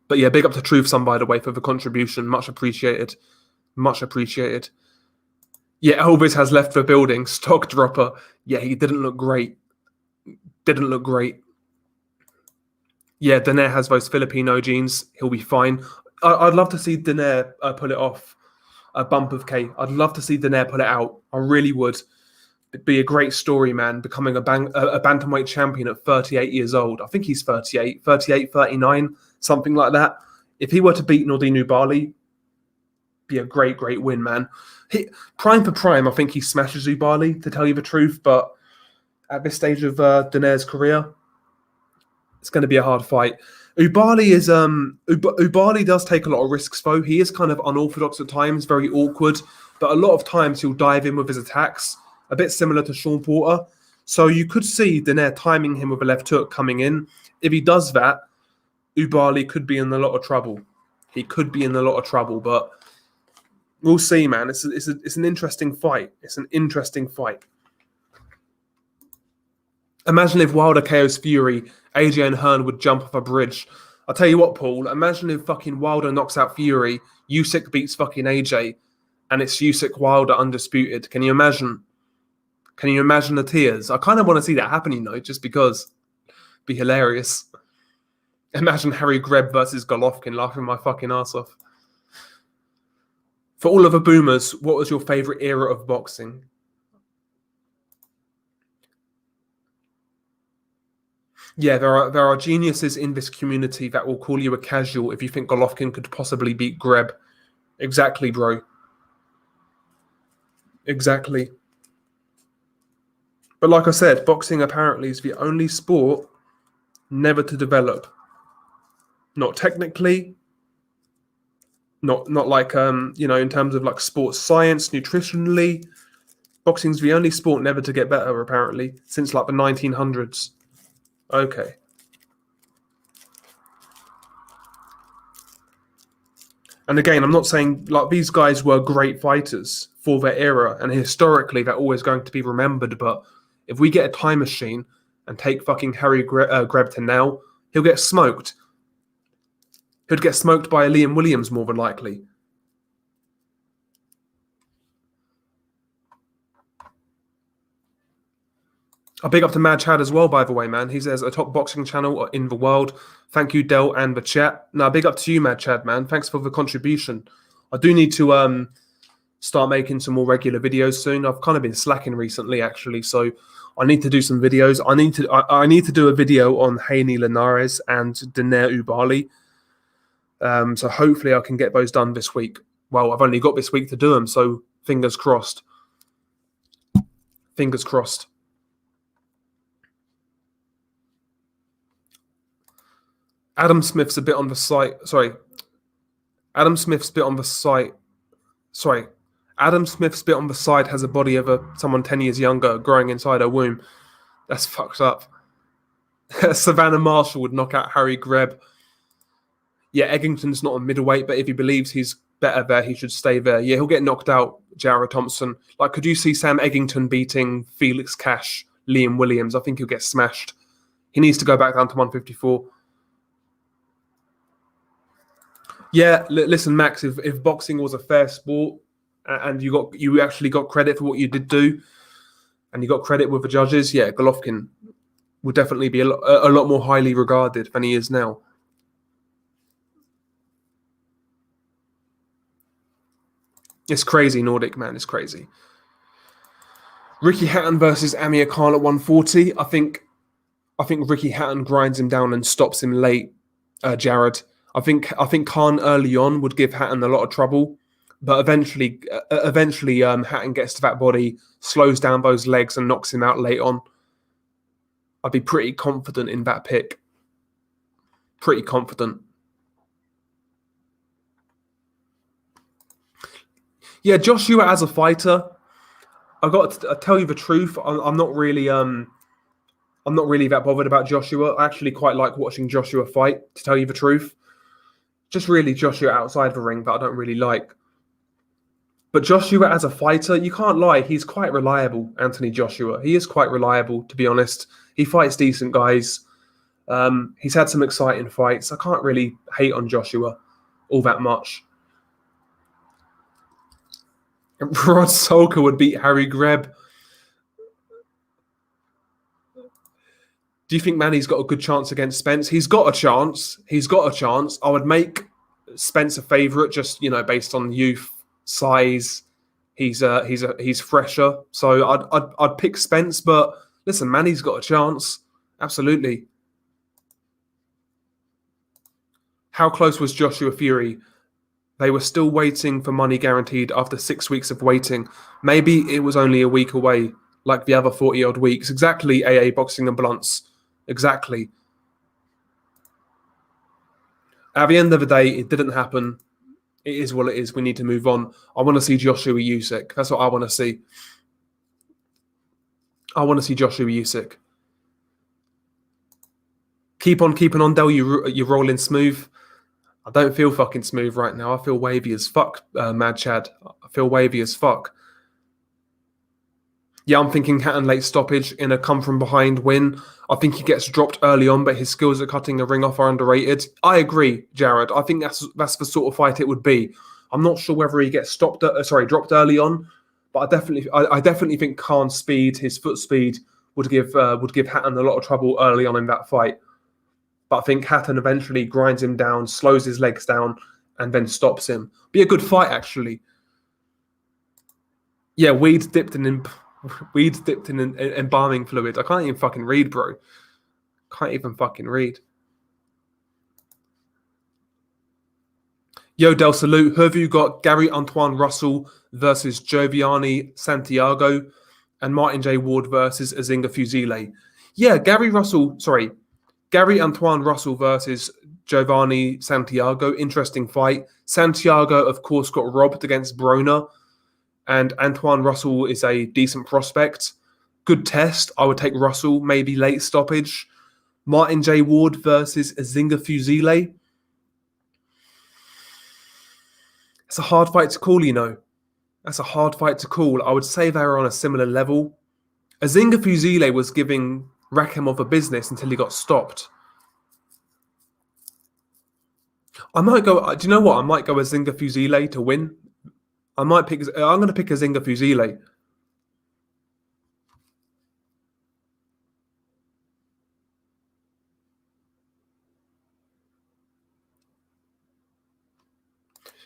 But yeah, big up to Truth Son, by the way, for the contribution. Much appreciated. Much appreciated. Yeah, Elvis has left the building. Stock dropper. Yeah, he didn't look great. Didn't look great. Yeah, Donaire has those Filipino genes. He'll be fine. I'd love to see Donaire pull it off. A bump of K. I'd love to see Donaire pull it out. I really would. It'd be a great story, man, becoming a bantamweight champion at 38 years old. I think he's 38, 39, something like that. If he were to beat Nordine Oubaali, be a great win, man. Prime for prime, I think he smashes Oubaali, to tell you the truth, but at this stage of Donaire's career, it's going to be a hard fight. Oubaali does take a lot of risks, though. He is kind of unorthodox at times, very awkward, but a lot of times he'll dive in with his attacks, a bit similar to Sean Porter. So you could see Donaire timing him with a left hook coming in. If he does that, Oubaali could be in a lot of trouble. He could be in a lot of trouble, but we'll see, man. It's an interesting fight. It's an interesting fight. Imagine if Wilder KO's Fury, AJ and Hearn would jump off a bridge. I'll tell you what, Paul. Imagine if fucking Wilder knocks out Fury, Usyk beats fucking AJ, and it's Usyk Wilder undisputed. Can you imagine? Can you imagine the tears? I kind of want to see that happen, just because. It'd be hilarious. Imagine Harry Greb versus Golovkin, laughing my fucking ass off. For all of the boomers, what was your favourite era of boxing? Yeah, there are geniuses in this community that will call you a casual if you think Golovkin could possibly beat Greb. Exactly, bro. Exactly. But like I said, boxing apparently is the only sport never to develop. Not technically, not like in terms of like sports science, nutritionally. Boxing's the only sport never to get better, apparently, since like the 1900s. Okay. And again, I'm not saying like these guys were great fighters for their era, and historically they're always going to be remembered. But if we get a time machine and take fucking Harry Greb to now, he'll get smoked. He'd get smoked by Liam Williams more than likely. A big up to Mad Chad as well, by the way, man. He says a top boxing channel in the world. Thank you, Del, and the chat. Now, big up to you, Mad Chad, man. Thanks for the contribution. I do need to start making some more regular videos soon. I've kind of been slacking recently, actually, so I need to do some videos. I need to do a video on Haney, Linares, and Donaire, Oubaali. So hopefully I can get those done this week. Well, I've only got this week to do them, so fingers crossed. Fingers crossed. Adam Smith's a bit on the site. Sorry. Adam Smith's bit on the site. Sorry. Adam Smith's bit on the side has a body of someone 10 years younger growing inside her womb. That's fucked up. Savannah Marshall would knock out Harry Greb. Yeah, Eggington's not a middleweight, but if he believes he's better there, he should stay there. Yeah, he'll get knocked out, Jared Thompson. Like, could you see Sam Eggington beating Felix Cash, Liam Williams? I think he'll get smashed. He needs to go back down to 154. Yeah, listen, Max, if boxing was a fair sport and you actually got credit for what you did do and you got credit with the judges, yeah, Golovkin would definitely be a lot more highly regarded than he is now. It's crazy, Nordic, man. It's crazy. Ricky Hatton versus Amir Khan at 140. I think Ricky Hatton grinds him down and stops him late, Jared. I think Khan early on would give Hatton a lot of trouble, but eventually Hatton gets to that body, slows down those legs, and knocks him out late on. I'd be pretty confident in that pick. Pretty confident. Yeah, Joshua as a fighter, I got to tell you the truth. I'm not really that bothered about Joshua. I actually quite like watching Joshua fight, to tell you the truth. Just really Joshua outside the ring that I don't really like. But Joshua as a fighter, you can't lie. He's quite reliable, Anthony Joshua. He is quite reliable, to be honest. He fights decent guys. He's had some exciting fights. I can't really hate on Joshua all that much. Rod Solka would beat Harry Greb. Do you think Manny's got a good chance against Spence? He's got a chance. I would make Spence a favourite, just based on youth, size. He's fresher, so I'd pick Spence. But listen, Manny's got a chance. Absolutely. How close was Joshua Fury? They were still waiting for money guaranteed after 6 weeks of waiting. Maybe it was only a week away, like the other 40-odd weeks. Exactly, AA Boxing and Blunts. Exactly. At the end of the day, it didn't happen. It is what it is. We need to move on. I want to see Joshua Usyk. That's what I want to see. I want to see Joshua Usyk. Keep on keeping on, Del. You're rolling smooth. I don't feel fucking smooth right now. I feel wavy as fuck, Mad Chad. I feel wavy as fuck. Yeah, I'm thinking Hatton late stoppage in a come-from-behind win. I think he gets dropped early on, but his skills at cutting a ring off are underrated. I agree, Jared. I think that's the sort of fight it would be. I'm not sure whether he gets dropped early on, but I definitely think Khan's speed, his foot speed, would give Hatton a lot of trouble early on in that fight. But I think Hatton eventually grinds him down, slows his legs down, and then stops him. Be a good fight, actually. Yeah, weeds dipped in embalming fluid. I can't even fucking read, bro. Can't even fucking read. Yo, Del Salute. Who have you got? Gary Antoine Russell versus Giovanni Santiago and Martin J. Ward versus Azinga Fusile. Yeah, Gary Antoine Russell versus Giovanni Santiago. Interesting fight. Santiago, of course, got robbed against Broner. And Antoine Russell is a decent prospect. Good test. I would take Russell, maybe late stoppage. Martin J. Ward versus Azinga Fusile. It's a hard fight to call, That's a hard fight to call. I would say they're on a similar level. Azinga Fusile was giving Rakhimov a business until he got stopped. I might go. Do you know what? I might go Azinga Fusile to win. I'm going to pick Azinga Fusile.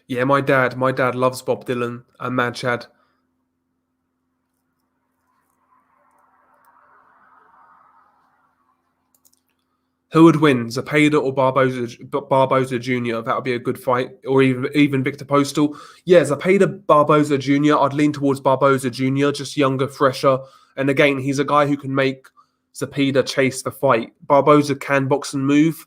Yeah, my dad loves Bob Dylan and Mad Chad. Who would win, Zepeda or Barboza Jr.? That would be a good fight, or even Victor Postal. Yeah, Zepeda, Barboza Jr. I'd lean towards Barboza Jr. Just younger, fresher, and again, he's a guy who can make Zepeda chase the fight. Barboza can box and move,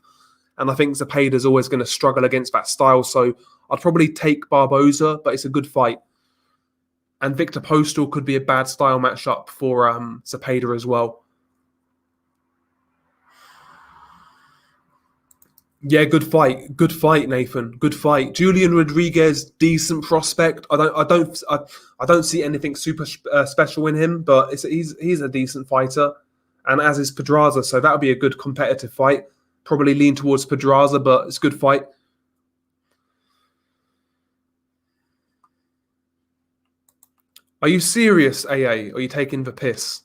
and I think Zepeda's always going to struggle against that style. So I'd probably take Barboza, but it's a good fight. And Victor Postal could be a bad style matchup for Zepeda as well. Yeah, good fight, Nathan. Good fight. Julian Rodriguez, decent prospect. I don't see anything super special in him, but he's a decent fighter, and as is Pedraza, so that would be a good competitive fight. Probably lean towards Pedraza, but it's a good fight. Are you serious, AA? Are you taking the piss?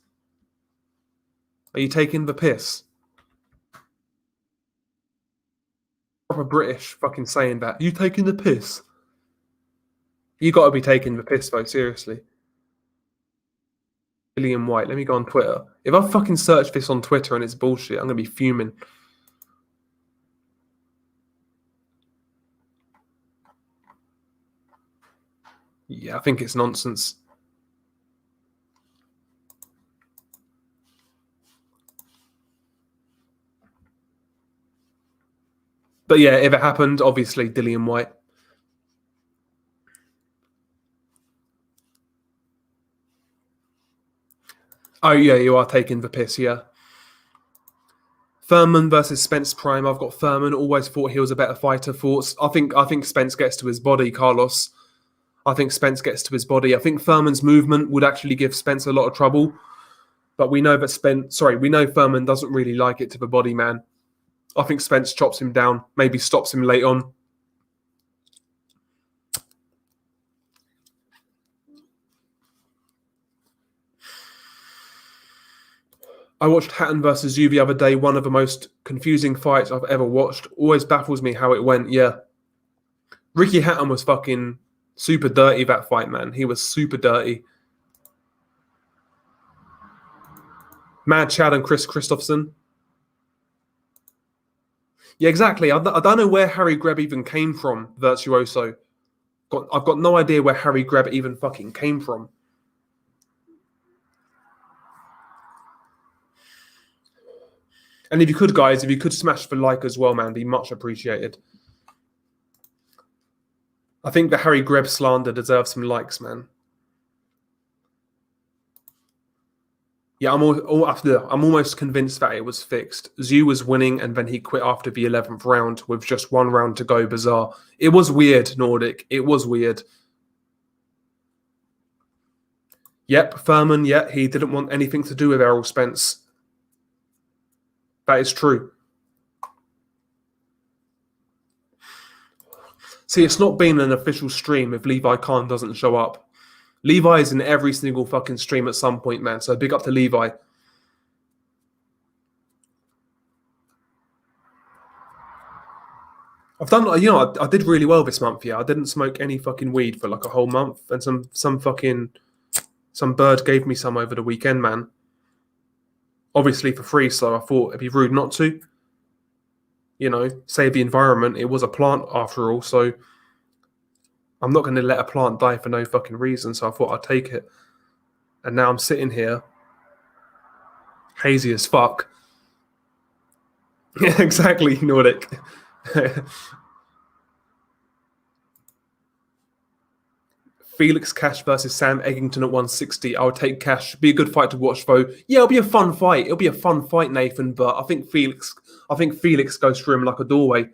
Are you taking the piss? Proper British fucking saying that. You taking the piss? You got to be taking the piss, though. Seriously. William White. Let me go on Twitter. If I fucking search this on Twitter and it's bullshit, I'm gonna be fuming. Yeah, I think it's nonsense. But yeah, if it happened, obviously Dillian White. Oh yeah, you are taking the piss, yeah. Thurman versus Spence Prime. I've got Thurman. Always thought he was a better fighter. I think Spence gets to his body, Carlos. I think Spence gets to his body. I think Thurman's movement would actually give Spence a lot of trouble. But we know that we know Thurman doesn't really like it to the body, man. I think Spence chops him down, maybe stops him late on. I watched Hatton versus you the other day, one of the most confusing fights I've ever watched. Always baffles me how it went, yeah. Ricky Hatton was fucking super dirty that fight, man. He was super dirty. Mad Chad and Chris Christopherson. Yeah, exactly. I don't know where Harry Greb even came from, Virtuoso. I've got no idea where Harry Greb even fucking came from. And if you could, guys, if you could smash the like as well, man, be much appreciated. I think the Harry Greb slander deserves some likes, man. Yeah, I'm almost convinced that it was fixed. Zhu was winning, and then he quit after the 11th round with just one round to go. Bizarre. It was weird, Nordic. It was weird. Yep, Furman, yeah, he didn't want anything to do with Errol Spence. That is true. See, it's not been an official stream if Levi Khan doesn't show up. Levi is in every single fucking stream at some point, man. So big up to Levi. I've done, I did really well this month. Yeah, I didn't smoke any fucking weed for like a whole month, and some bird gave me some over the weekend, man. Obviously for free, so I thought it'd be rude not to. Save the environment. It was a plant after all, so I'm not going to let a plant die for no fucking reason. So I thought I'd take it, and now I'm sitting here, hazy as fuck. Yeah, exactly, Nordic. Felix Cash versus Sam Eggington at 160. I would take Cash. Be a good fight to watch, though. Yeah, it'll be a fun fight. It'll be a fun fight, Nathan. But I think Felix goes through him like a doorway.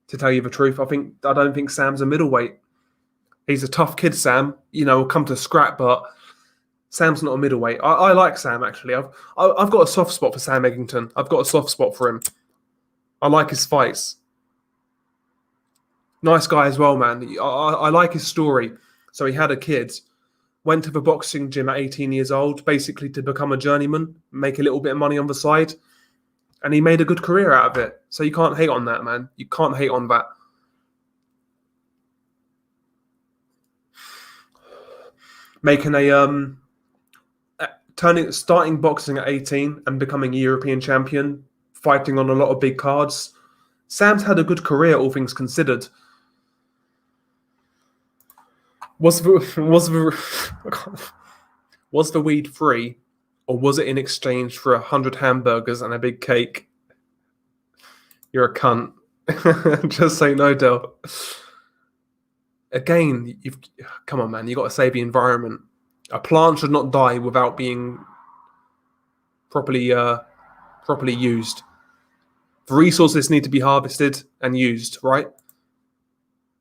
To tell you the truth, I don't think Sam's a middleweight. He's a tough kid, Sam. Will come to scrap, but Sam's not a middleweight. I like Sam actually. I've got a soft spot for Sam Eggington. I've got a soft spot for him. I like his fights. Nice guy as well, man. I like his story. So he had a kid, went to the boxing gym at 18 years old, basically to become a journeyman, make a little bit of money on the side. And he made a good career out of it. So you can't hate on that, man. You can't hate on that. making starting boxing at 18 and becoming a European champion, fighting on a lot of big cards. Sam's had a good career, all things considered. Was the weed free, or was it in exchange for 100 hamburgers and a big cake? You're a cunt. Just say no, Del. Again, come on, man. You got to save the environment. A plant should not die without being properly used. The resources need to be harvested and used, right?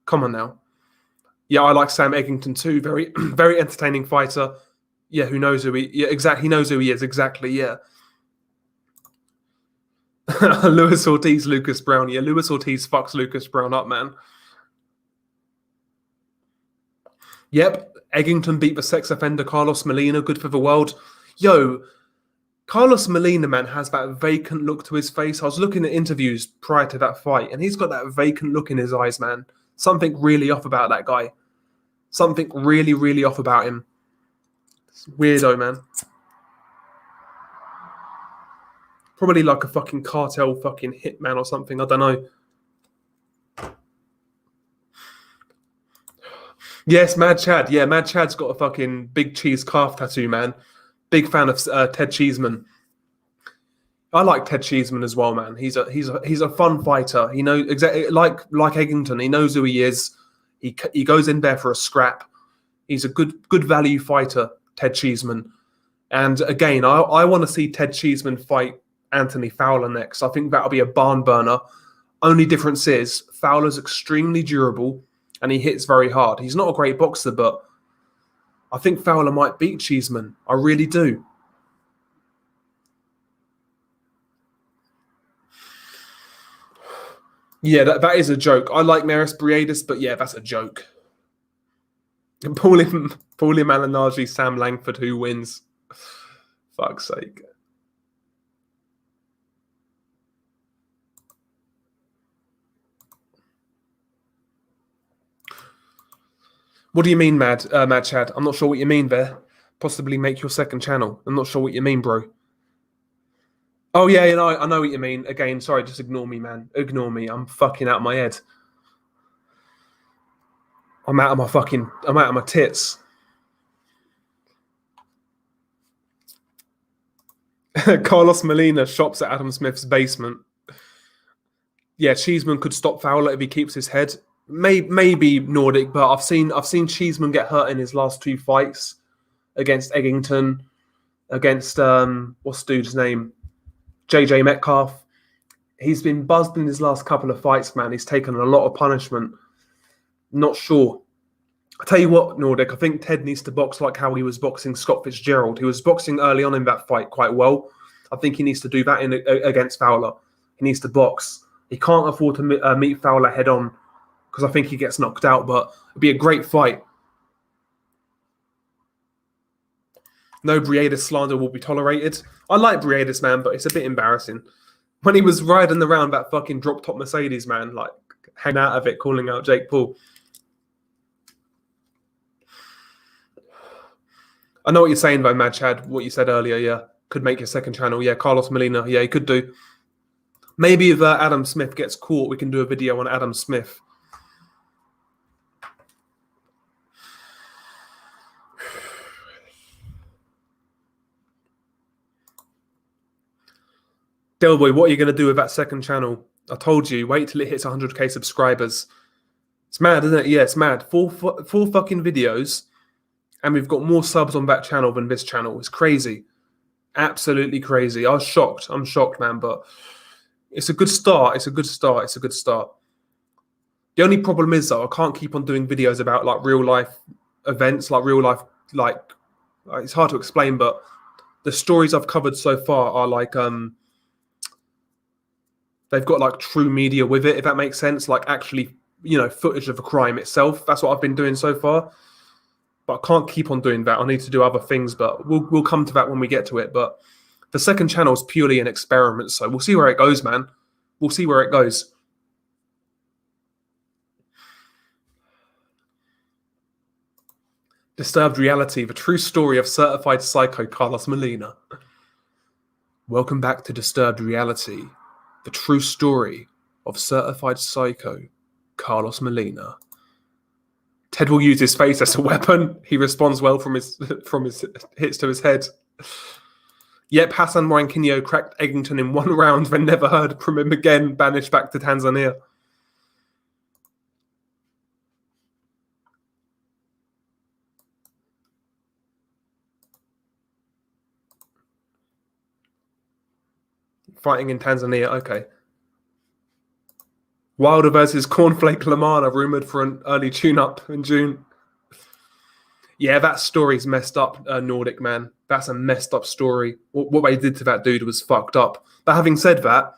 Come on now. Yeah, I like Sam Eggington too. Very, very entertaining fighter. Yeah, who knows who he? Yeah, exactly. He knows who he is. Exactly. Yeah. Luis Ortiz, Lucas Brown. Yeah, Luis Ortiz fucks Lucas Brown up, man. Yep, Eggington beat the sex offender Carlos Molina. Good for the world. Yo, Carlos Molina, man, has that vacant look to his face. I was looking at interviews prior to that fight, and he's got that vacant look in his eyes, man. Something really off about that guy. Something really, really off about him. It's weirdo, man. Probably like a fucking cartel fucking hitman or something. I don't know. Yes, Mad Chad. Yeah, Mad Chad's got a fucking big cheese calf tattoo, man. Big fan of Ted Cheeseman. I like Ted Cheeseman as well, man. He's a fun fighter. He knows exactly like Eggington. He knows who he is. He goes in there for a scrap. He's a good value fighter, Ted Cheeseman. And again, I want to see Ted Cheeseman fight Anthony Fowler next. I think that'll be a barn burner. Only difference is Fowler's extremely durable and he hits very hard. He's not a great boxer, but I think Fowler might beat Cheeseman. I really do. Yeah, that is a joke. I like Maris Briedis, but yeah, that's a joke. Paulie Malignaggi, Sam Langford, who wins? Fuck's sake. What do you mean, Mad Chad? I'm not sure what you mean there. Possibly make your second channel. I'm not sure what you mean, bro. Oh, yeah, you know, I know what you mean. Again, sorry, just ignore me, man. Ignore me. I'm fucking out of my head. I'm out of my tits. Carlos Molina shops at Adam Smith's basement. Yeah, Cheeseman could stop Fowler if he keeps his head. Maybe Nordic, but I've seen Cheeseman get hurt in his last two fights against Eggington, against what's the dude's name? JJ Metcalf. He's been buzzed in his last couple of fights, man. He's taken a lot of punishment. Not sure. I tell you what, Nordic, I think Ted needs to box like how he was boxing Scott Fitzgerald. He was boxing early on in that fight quite well. I think he needs to do that against Fowler. He needs to box. He can't afford to meet Fowler head on because I think he gets knocked out, but it'd be a great fight. No Briedis slander will be tolerated. I like Briedis, man, but it's a bit embarrassing. When he was riding around that fucking drop-top Mercedes, man, like, hang out of it, calling out Jake Paul. I know what you're saying, though, Mad Chad. What you said earlier, yeah. Could make your second channel. Yeah, Carlos Molina. Yeah, he could do. Maybe if Adam Smith gets caught, we can do a video on Adam Smith. Delboy, what are you going to do with that second channel? I told you, wait till it hits 100k subscribers. It's mad, isn't it? Yeah, it's mad. Four fucking videos, and we've got more subs on that channel than this channel. It's crazy. Absolutely crazy. I was shocked. I'm shocked, man, but it's a good start. It's a good start. It's a good start. The only problem is, though, I can't keep on doing videos about, like, real-life events, like, real-life, like, it's hard to explain, but the stories I've covered so far are, like, they've got like true media with it, if that makes sense. Like actually, you know, footage of a crime itself. That's what I've been doing so far. But I can't keep on doing that. I need to do other things, but we'll come to that when we get to it. But the second channel is purely an experiment, so we'll see where it goes, man. We'll see where it goes. Disturbed Reality, the true story of certified psycho Carlos Molina. Welcome back to Disturbed Reality, the true story of certified psycho Carlos Molina. Ted will use his face as a weapon. He responds well from his hits to his head. Yep, Hassan Moranquinho cracked Eggington in 1 round, then never heard from him again, banished back to Tanzania. Fighting in Tanzania, okay. Wilder versus Cornflake Lamana, rumoured for an early tune-up in June. Yeah, that story's messed up, Nordic man. That's a messed up story. What they did to that dude was fucked up. But having said that,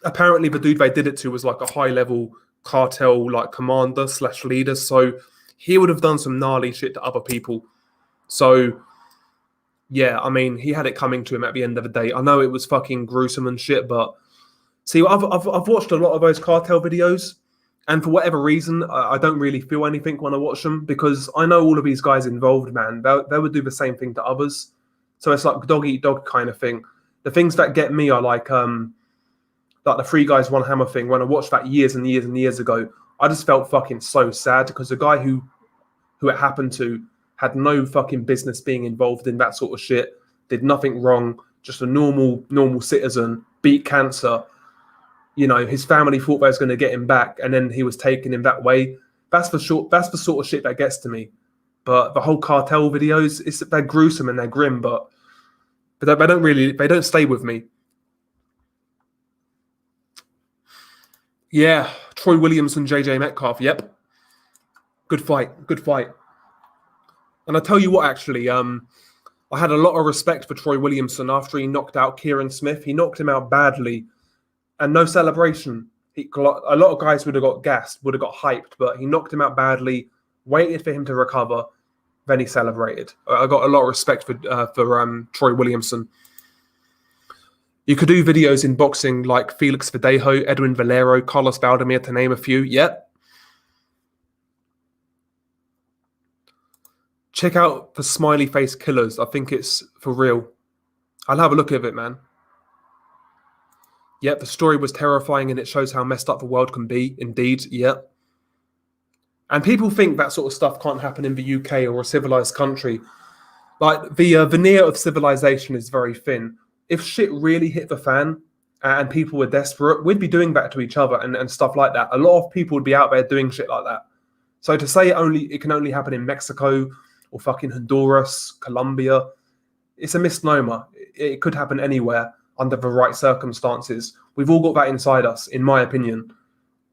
apparently the dude they did it to was like a high-level cartel like commander / leader. So he would have done some gnarly shit to other people. So yeah, I mean, he had it coming to him at the end of the day. I know it was fucking gruesome and shit, but see, I've watched a lot of those cartel videos, and for whatever reason, I don't really feel anything when I watch them because I know all of these guys involved, man. They would do the same thing to others, so it's like dog eat dog kind of thing. The things that get me are like the 3 guys 1 hammer thing. When I watched that years and years and years ago, I just felt fucking so sad because the guy who it happened to had no fucking business being involved in that sort of shit. Did nothing wrong. Just a normal citizen. Beat cancer. You know, his family thought they was going to get him back, and then he was taken in that way. That's the sort of shit that gets to me. But the whole cartel videos, they're gruesome and they're grim, but they don't stay with me. Yeah, Troy Williams and JJ Metcalf. Yep, good fight. And I tell you what, actually, I had a lot of respect for Troy Williamson after he knocked out Kieran Smith. He knocked him out badly. And no celebration. A lot of guys would have got gassed, would have got hyped, but he knocked him out badly, waited for him to recover, then he celebrated. I got a lot of respect for Troy Williamson. You could do videos in boxing like Felix Verdejo, Edwin Valero, Carlos Valdemir, to name a few. Yep. Check out the Smiley Face Killers. I think it's for real. I'll have a look at it, man. Yep, the story was terrifying and it shows how messed up the world can be. Indeed, yep. And people think that sort of stuff can't happen in the UK or a civilized country. Like, the veneer of civilization is very thin. If shit really hit the fan and people were desperate, we'd be doing that to each other and stuff like that. A lot of people would be out there doing shit like that. So to say it can only happen in Mexico or fucking Honduras, Colombia, it's a misnomer. It could happen anywhere under the right circumstances. We've all got that inside us, in my opinion.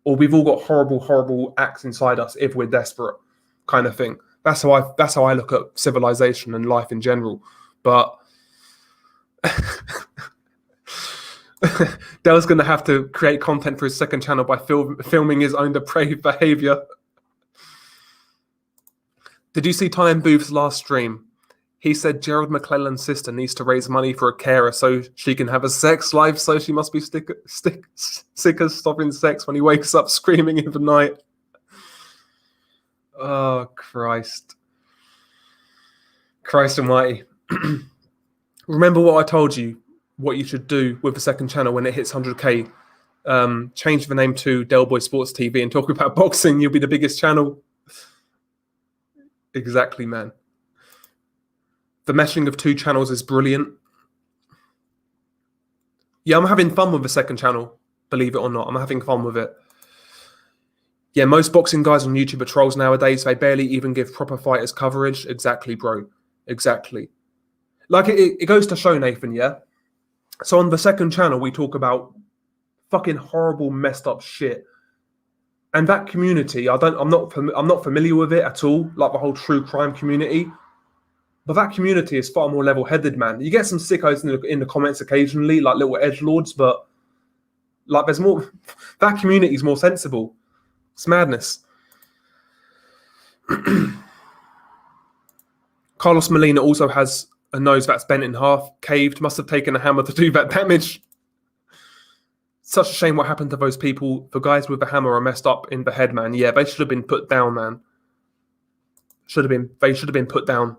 Or we've all got horrible, horrible acts inside us if we're desperate, kind of thing. That's how I look at civilization and life in general. But Dell's going to have to create content for his second channel by filming his own depraved behavior. Did you see Ty and Booth's last stream? He said Gerald McClellan's sister needs to raise money for a carer so she can have a sex life, so she must be sick of stopping sex when he wakes up screaming in the night. Oh, Christ. Christ almighty. Remember what I told you, what you should do with the second channel when it hits 100k. Change the name to Del Boy Sports TV and talk about boxing. You'll be the biggest channel. Exactly, man. The meshing of 2 channels is brilliant. Yeah, I'm having fun with the second channel, believe it or not. I'm having fun with it. Yeah, most boxing guys on YouTube are trolls nowadays. They barely even give proper fighters coverage. Exactly, bro. Exactly. Like, it goes to show, Nathan, yeah? So on the second channel, we talk about fucking horrible, messed up shit. And that community, I'm not familiar with it at all, like the whole true crime community. But that community is far more level-headed, man. You get some sickos in the comments occasionally, like little edgelords, but like there's more. That community is more sensible. It's madness. Carlos Molina also has a nose that's bent in half, caved. Must have taken a hammer to do that damage. Such a shame what happened to those people. The guys with the hammer are messed up in the head, man. Yeah, they should have been put down, man. They should have been put down.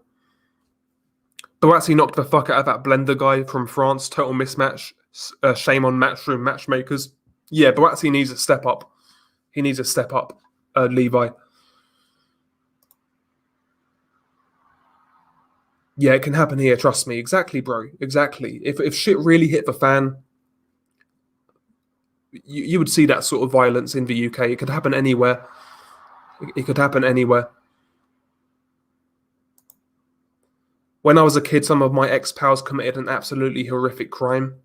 Boazzi knocked the fuck out of that blender guy from France. Total mismatch. Shame on Matchroom matchmakers. Yeah, Boazzi needs a step up. He needs a step up, Levi. Yeah, it can happen here, trust me. Exactly, bro. Exactly. If shit really hit the fan, you would see that sort of violence in the UK. It could happen anywhere. It could happen anywhere. When I was a kid, some of my ex-pals committed an absolutely horrific crime.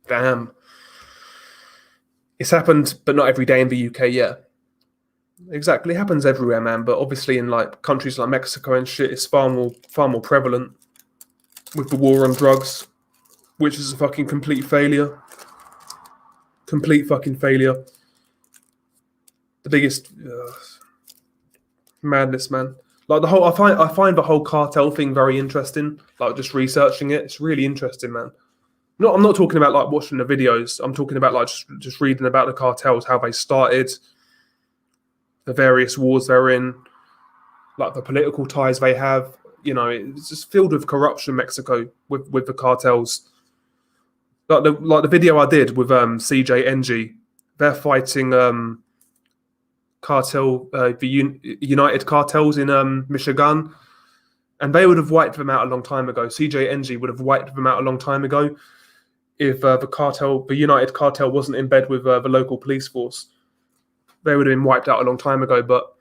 Damn. It's happened, but not every day in the UK, yeah. Exactly, it happens everywhere, man. But obviously in like countries like Mexico and shit, it's far more prevalent with the war on drugs, which is a fucking complete failure. Complete fucking failure. The biggest madness, man. Like I find the whole cartel thing very interesting. Like just researching it, it's really interesting, man. I'm not talking about like watching the videos. I'm talking about like just reading about the cartels, how they started, the various wars they're in, like the political ties they have. You know, it's just filled with corruption, Mexico, with the cartels. Like the video I did with CJNG, they're fighting cartel, the United Cartels in Michigan, and they would have wiped them out a long time ago. CJNG would have wiped them out a long time ago if the United Cartel wasn't in bed with the local police force. They would have been wiped out a long time ago. But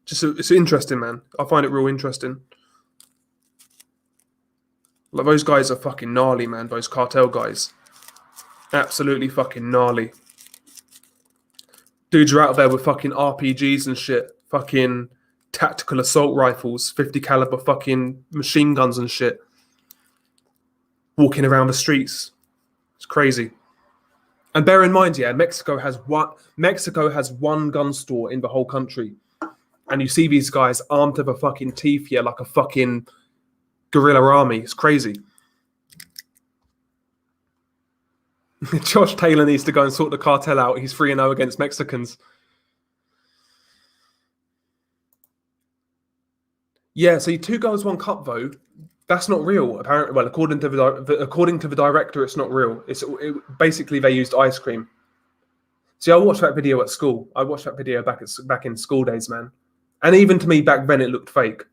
it's interesting, man. I find it real interesting. Like those guys are fucking gnarly, man. Those cartel guys, absolutely fucking gnarly. Dudes are out there with fucking RPGs and shit, fucking tactical assault rifles, 50 caliber fucking machine guns and shit, walking around the streets. It's crazy. And bear in mind, yeah, Mexico has one gun store in the whole country, and you see these guys armed to the fucking teeth here like a fucking guerrilla army. It's crazy. Josh Taylor needs to go and sort the cartel out. He's 3-0 against Mexicans. Yeah, so 2 Girls, 1 Cup though, that's not real. Apparently, well, according to the director, it's not real. Basically they used ice cream. See, I watched that video at school. I watched that video back in school days, man. And even to me back then, it looked fake.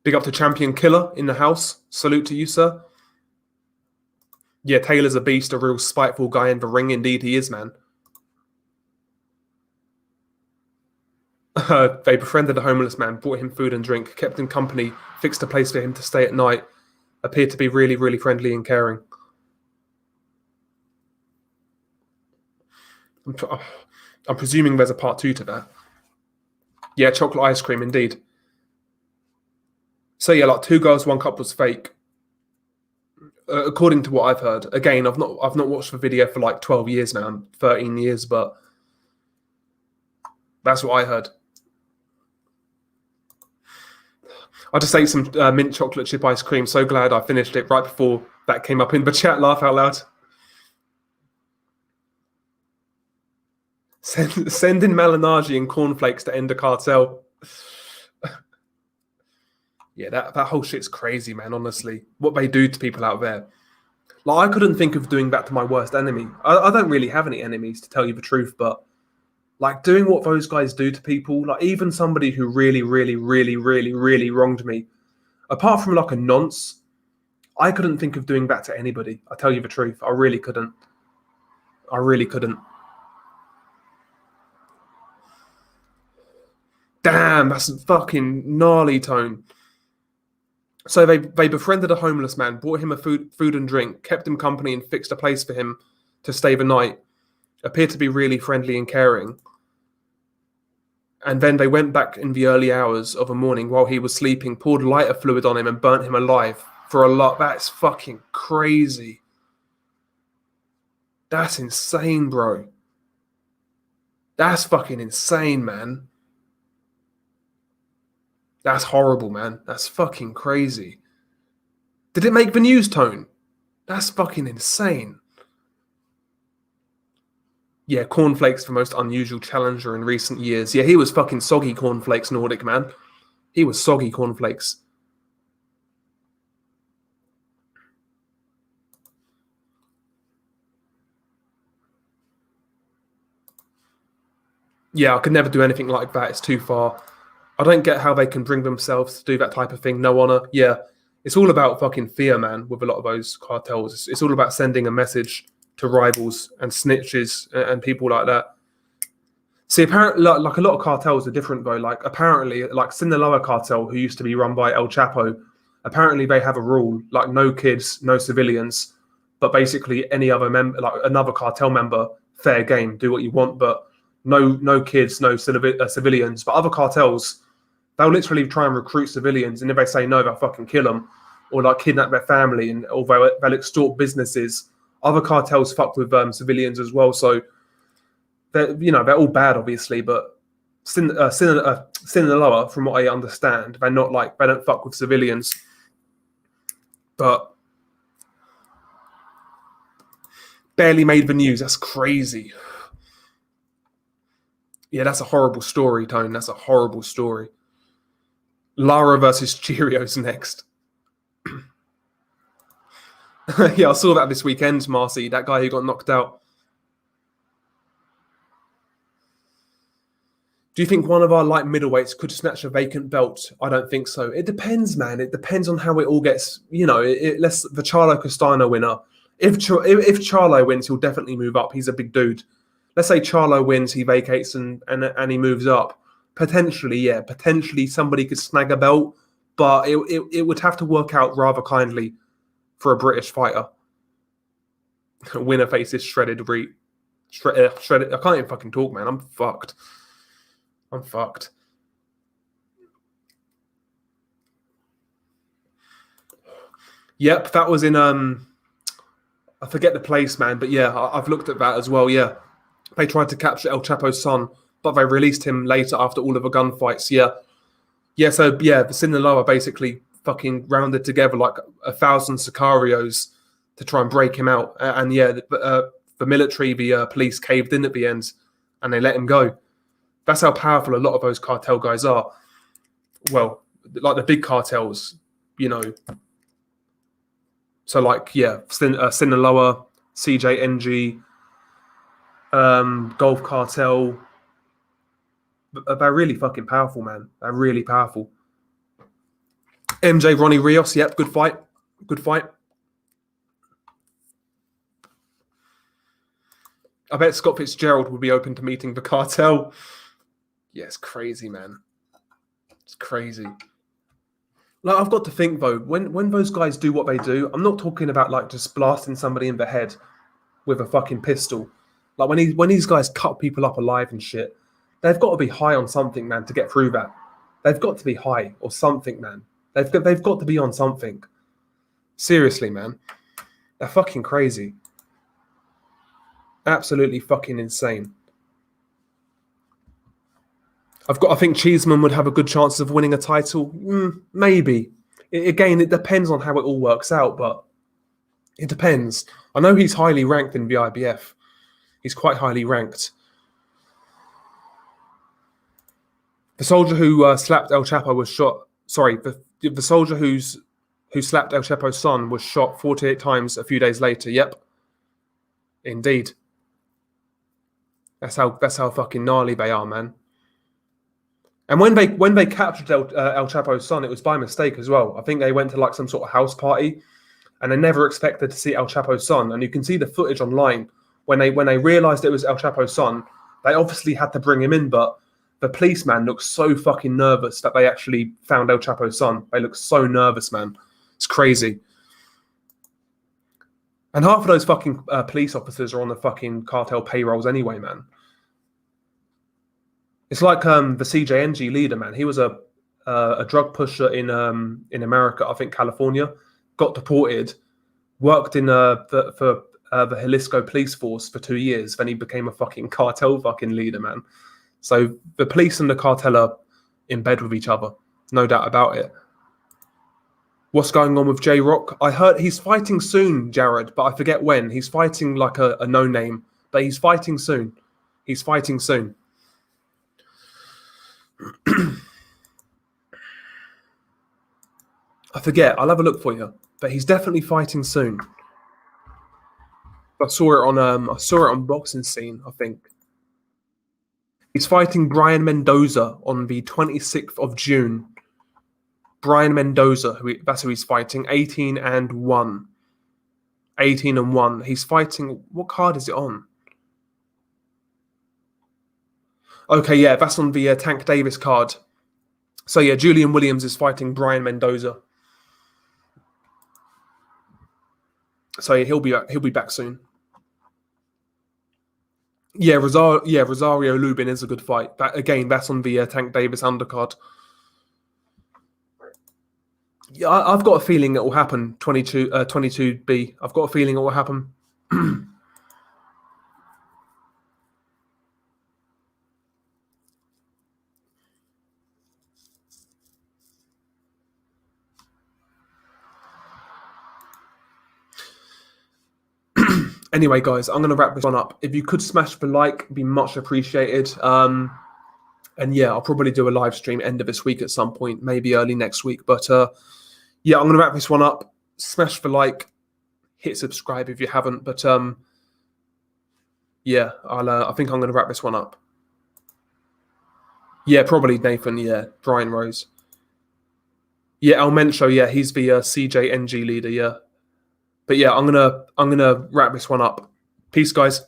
Big up to Champion Killer in the house. Salute to you, sir. Yeah, Taylor's a beast, a real spiteful guy in the ring. Indeed, he is, man. They befriended a homeless man, brought him food and drink, kept him company, fixed a place for him to stay at night, appeared to be really, really friendly and caring. I'm presuming there's a part 2 to that. Yeah, chocolate ice cream, indeed. So yeah, like 2 Girls, 1 Cup was fake, according to what I've heard. Again, I've not watched the video for like 12 years now, 13 years, but that's what I heard. I just ate some mint chocolate chip ice cream. So glad I finished it right before that came up in the chat. Laugh out loud. Send in Malinagi and cornflakes to end the cartel. Yeah, that whole shit's crazy, man, honestly. What they do to people out there. Like, I couldn't think of doing that to my worst enemy. I don't really have any enemies, to tell you the truth, but like doing what those guys do to people, like even somebody who really, really, really, really, really wronged me, apart from like a nonce, I couldn't think of doing that to anybody. I tell you the truth. I really couldn't. I really couldn't. Damn, that's a fucking gnarly tone. So they befriended a homeless man, brought him a food and drink, kept him company and fixed a place for him to stay the night, appeared to be really friendly and caring. And then they went back in the early hours of a morning while he was sleeping, poured lighter fluid on him and burnt him alive for a lot. That's fucking crazy. That's insane, bro. That's fucking insane, man. That's horrible, man. That's fucking crazy. Did it make the news, Tone? That's fucking insane. Yeah, Cornflakes, the most unusual challenger in recent years. Yeah, he was fucking soggy Cornflakes, Nordic, man. He was soggy Cornflakes. Yeah, I could never do anything like that. It's too far. I don't get how they can bring themselves to do that type of thing. No honor. Yeah, it's all about fucking fear, man, with a lot of those cartels. It's all about sending a message to rivals and snitches and people like that. See, apparently, like a lot of cartels are different, though. Like, apparently, like Sinaloa cartel, who used to be run by El Chapo, apparently they have a rule, like no kids, no civilians, but basically any other member, like another cartel member, fair game, do what you want, but no kids, no civilians. But other cartels, they'll literally try and recruit civilians, and if they say no, they'll fucking kill them, or like kidnap their family, and or they'll extort businesses. Other cartels fuck with civilians as well, so they're all bad, obviously, but Sinaloa, from what I understand, they don't fuck with civilians. But barely made the news. That's crazy. Yeah, that's a horrible story, Tone. That's a horrible story. Lara versus Cheerios next. Yeah, I saw that this weekend, Marcy. That guy who got knocked out. Do you think one of our light middleweights could snatch a vacant belt? I don't think so. It depends, man. It depends on how it all gets. Let's the Charlo Castano winner. If Charlo wins, he'll definitely move up. He's a big dude. Let's say Charlo wins, he vacates and he moves up. Potentially somebody could snag a belt, but it would have to work out rather kindly for a British fighter. Winner faces shredded Reed. Shredded. I can't even fucking talk, man. I'm fucked. Yep, that was in I forget the place, man, but yeah, I've looked at that as well. Yeah, they tried to capture El Chapo's son, but they released him later after all of the gunfights. Yeah. So yeah, the Sinaloa basically fucking rounded together like 1,000 sicarios to try and break him out, and yeah, the military, the police caved in at the end, and they let him go. That's how powerful a lot of those cartel guys are. Well, like the big cartels, So like, yeah, Sinaloa, CJNG, Gulf Cartel. They're really fucking powerful, man. They're really powerful. MJ Ronnie Rios, yep, good fight. I bet Scott Fitzgerald would be open to meeting the cartel. Yeah, it's crazy, man. It's crazy. Like, I've got to think, though, when those guys do what they do, I'm not talking about, like, just blasting somebody in the head with a fucking pistol. Like, when these guys cut people up alive and shit, they've got to be high on something, man, to get through that. They've got to be high or something, man. They've got to be on something. Seriously, man. They're fucking crazy. Absolutely fucking insane. I think Cheeseman would have a good chance of winning a title. Maybe. Again, it depends on how it all works out, but it depends. I know he's highly ranked in the IBF. He's quite highly ranked. The soldier who slapped El Chapo was shot. Sorry, the soldier who slapped El Chapo's son was shot 48 times a few days later. Yep. Indeed. That's how fucking gnarly they are, man. And when they captured El Chapo's son, it was by mistake as well. I think they went to like some sort of house party, and they never expected to see El Chapo's son. And you can see the footage online when they realized it was El Chapo's son. They obviously had to bring him in, but the policeman looked so fucking nervous that they actually found El Chapo's son. They looked so nervous, man. It's crazy. And half of those fucking police officers are on the fucking cartel payrolls anyway, man. It's like the CJNG leader, man. He was a drug pusher in America, I think California. Got deported, worked in for the Jalisco police force for 2 years. Then he became a fucking cartel fucking leader, man. So the police and the cartel are in bed with each other, no doubt about it. What's going on with J Rock? I heard he's fighting soon, Jared, but I forget when. He's fighting like a no name, but he's fighting soon. He's fighting soon. I forget. I'll have a look for you, but he's definitely fighting soon. I saw it on Boxing Scene, I think. He's fighting Brian Mendoza on the 26th of June. Brian Mendoza, that's who he's fighting. 18-1. 18-1. He's fighting. What card is it on? Okay, yeah, that's on the Tank Davis card. So yeah, Julian Williams is fighting Brian Mendoza. So yeah, he'll be back soon. Yeah, Rosario Lubin is a good fight. Again, that's on the Tank Davis undercard. Yeah, I've got a feeling it will happen. 22B. I've got a feeling it will happen. Anyway, guys, I'm going to wrap this one up. If you could smash the like, it'd be much appreciated. And yeah, I'll probably do a live stream end of this week at some point, maybe early next week. But yeah, I'm going to wrap this one up. Smash the like, hit subscribe if you haven't. But yeah, I think I'm going to wrap this one up. Yeah, probably Nathan. Yeah, Brian Rose. Yeah, Almencho. Yeah, he's the CJNG leader. Yeah, but yeah, I'm gonna wrap this one up. Peace, guys.